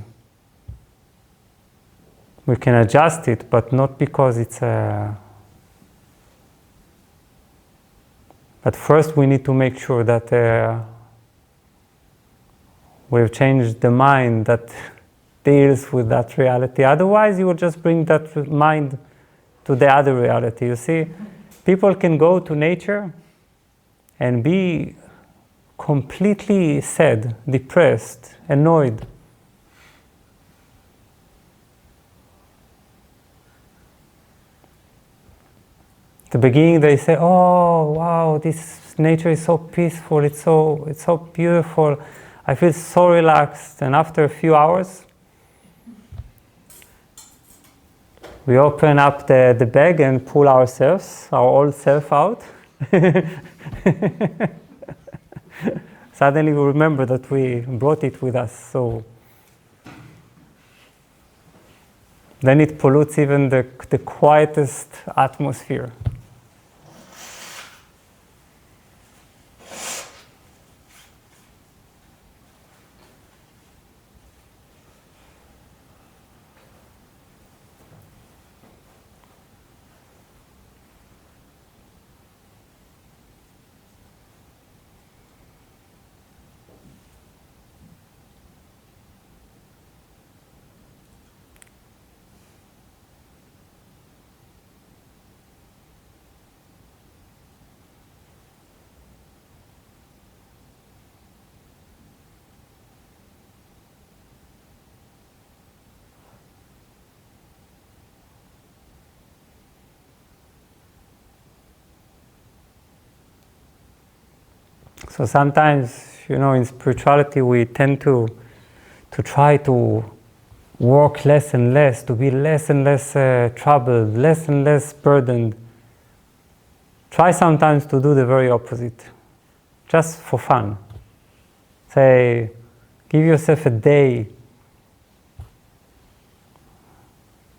We can adjust it, but not because it's a... But first we need to make sure that we've changed the mind that deals with that reality. Otherwise, you will just bring that mind to the other reality. You see, people can go to nature and be completely sad, depressed, annoyed. At the beginning, they say, "Oh, wow, this nature is so peaceful. It's so beautiful. I feel so relaxed." And after a few hours, we open up the bag and pull ourselves, our old self out. Suddenly we remember that we brought it with us. So then it pollutes even the quietest atmosphere. So sometimes, in spirituality we tend to try to work less and less, to be less and less troubled, less and less burdened. Try sometimes to do the very opposite, just for fun. Say, give yourself a day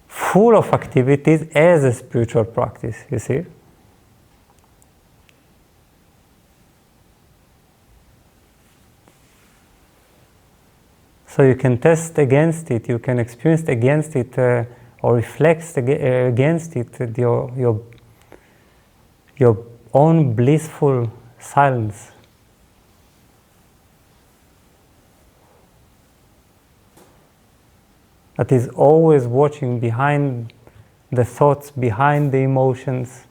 full of activities as a spiritual practice, you see? So you can test against it, you can experience against it, or reflect against it, your own blissful silence. That is always watching behind the thoughts, behind the emotions.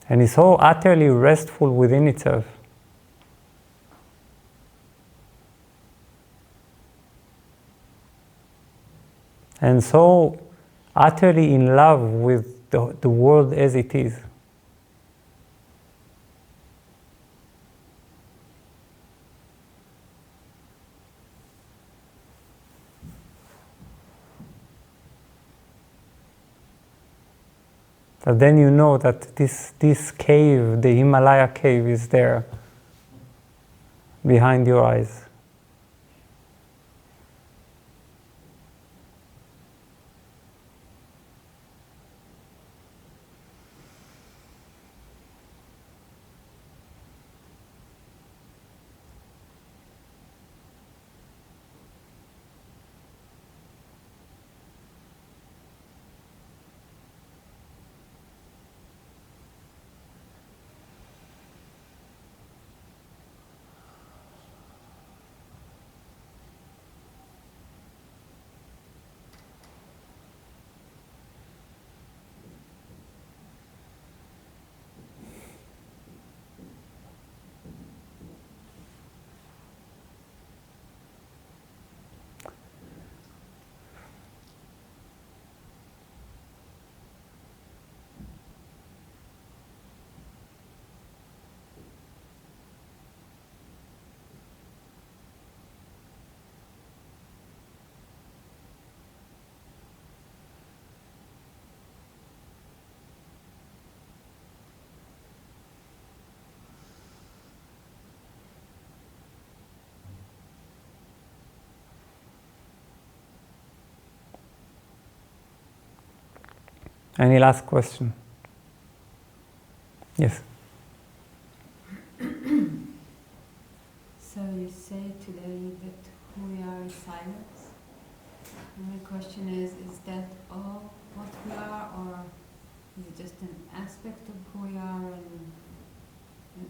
And is so utterly restful within itself. And so utterly in love with the world as it is. But then you know that this cave, the Himalaya cave, is there behind your eyes. Any last question? Yes. So you say today that who we are is silence. And my question is that all what we are, or is it just an aspect of who we are, and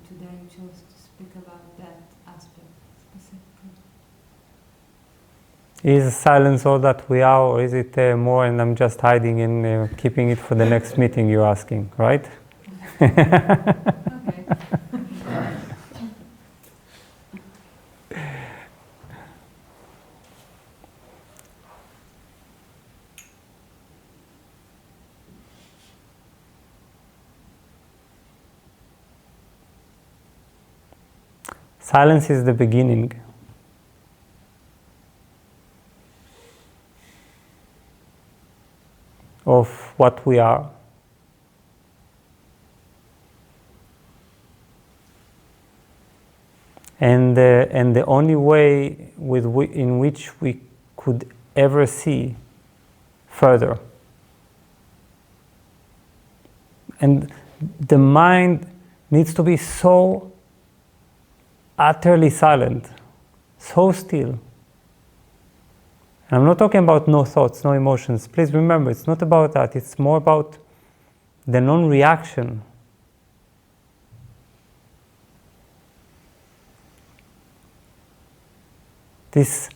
today you chose to speak about that aspect specifically? Is silence all that we are, or is it more and I'm just hiding and keeping it for the next meeting you're asking, right? Okay. Silence is the beginning. Of what we are. And the only way in which we could ever see further. And the mind needs to be so utterly silent, so still. I'm not talking about no thoughts, no emotions. Please remember, it's not about that. It's more about the non-reaction. This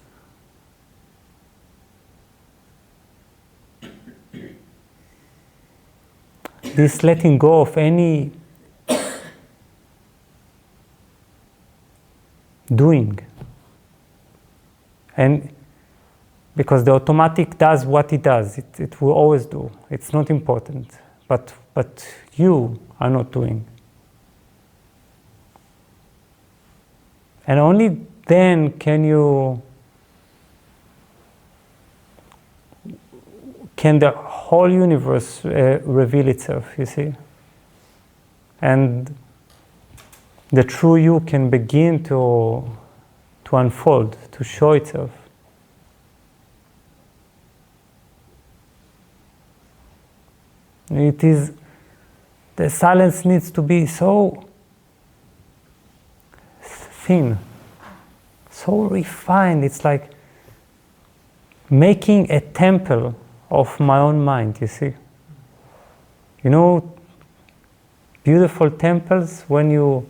letting go of any doing. And because the automatic does what it does. It will always do. It's not important. But you are not doing. And only then can the whole universe reveal itself, you see? And the true you can begin to unfold, to show itself. The silence needs to be so thin, so refined. It's like making a temple of my own mind, you see. You know, beautiful temples, when you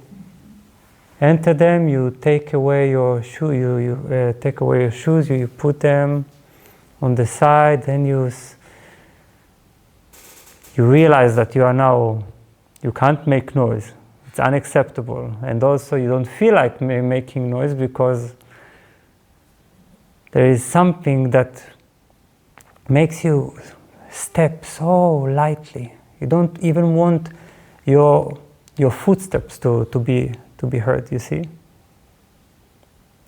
enter them, you take away your shoe, you take away your shoes, you put them on the side, then you realize that you can't make noise. It's unacceptable. And also you don't feel like making noise because there is something that makes you step so lightly. You don't even want your footsteps to be heard, you see?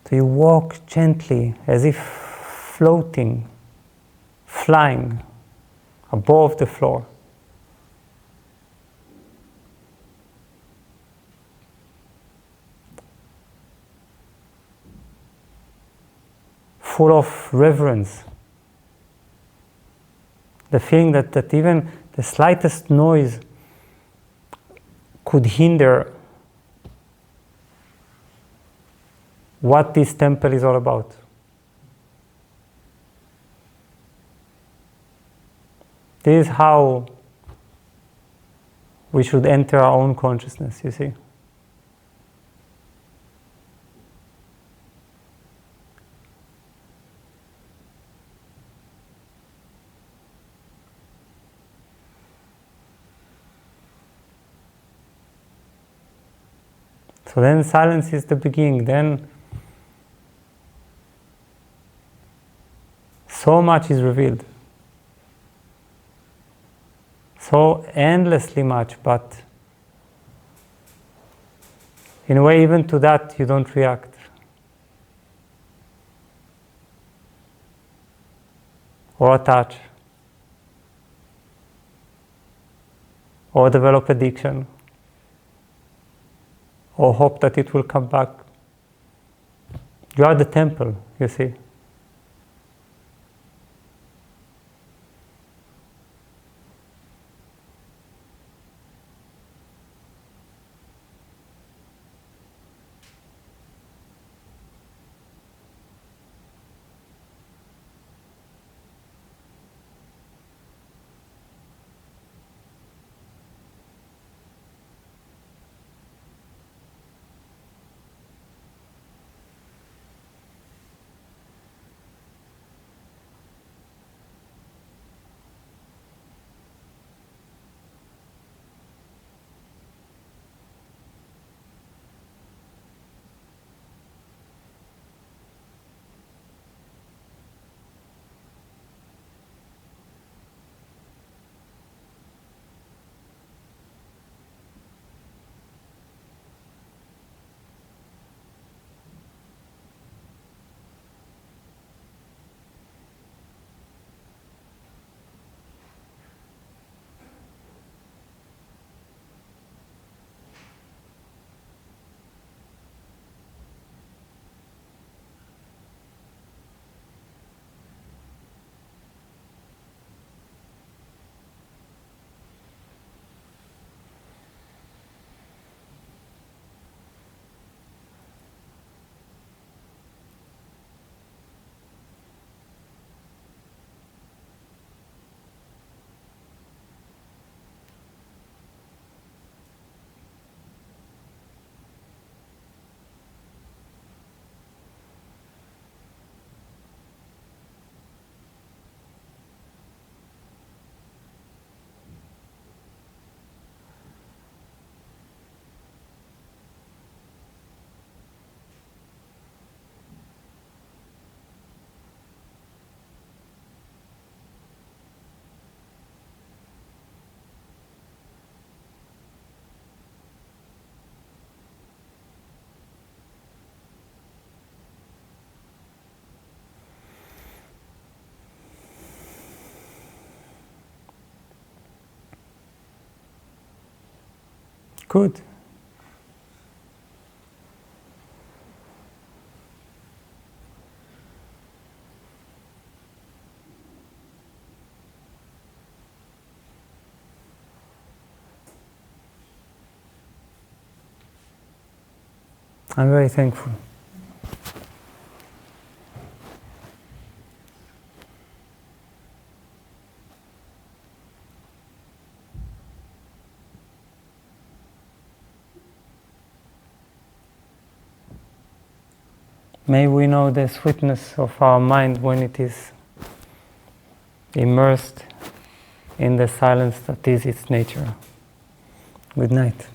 So you walk gently as if floating, flying above the floor. Full of reverence. The feeling that even the slightest noise could hinder what this temple is all about. This is how we should enter our own consciousness, you see. So then silence is the beginning. Then so much is revealed. So endlessly much, but in a way, even to that, you don't react. Or attach. Or develop addiction. Or hope that it will come back. You are the temple, you see. Good. I'm very thankful. May we know the sweetness of our mind when it is immersed in the silence that is its nature. Good night.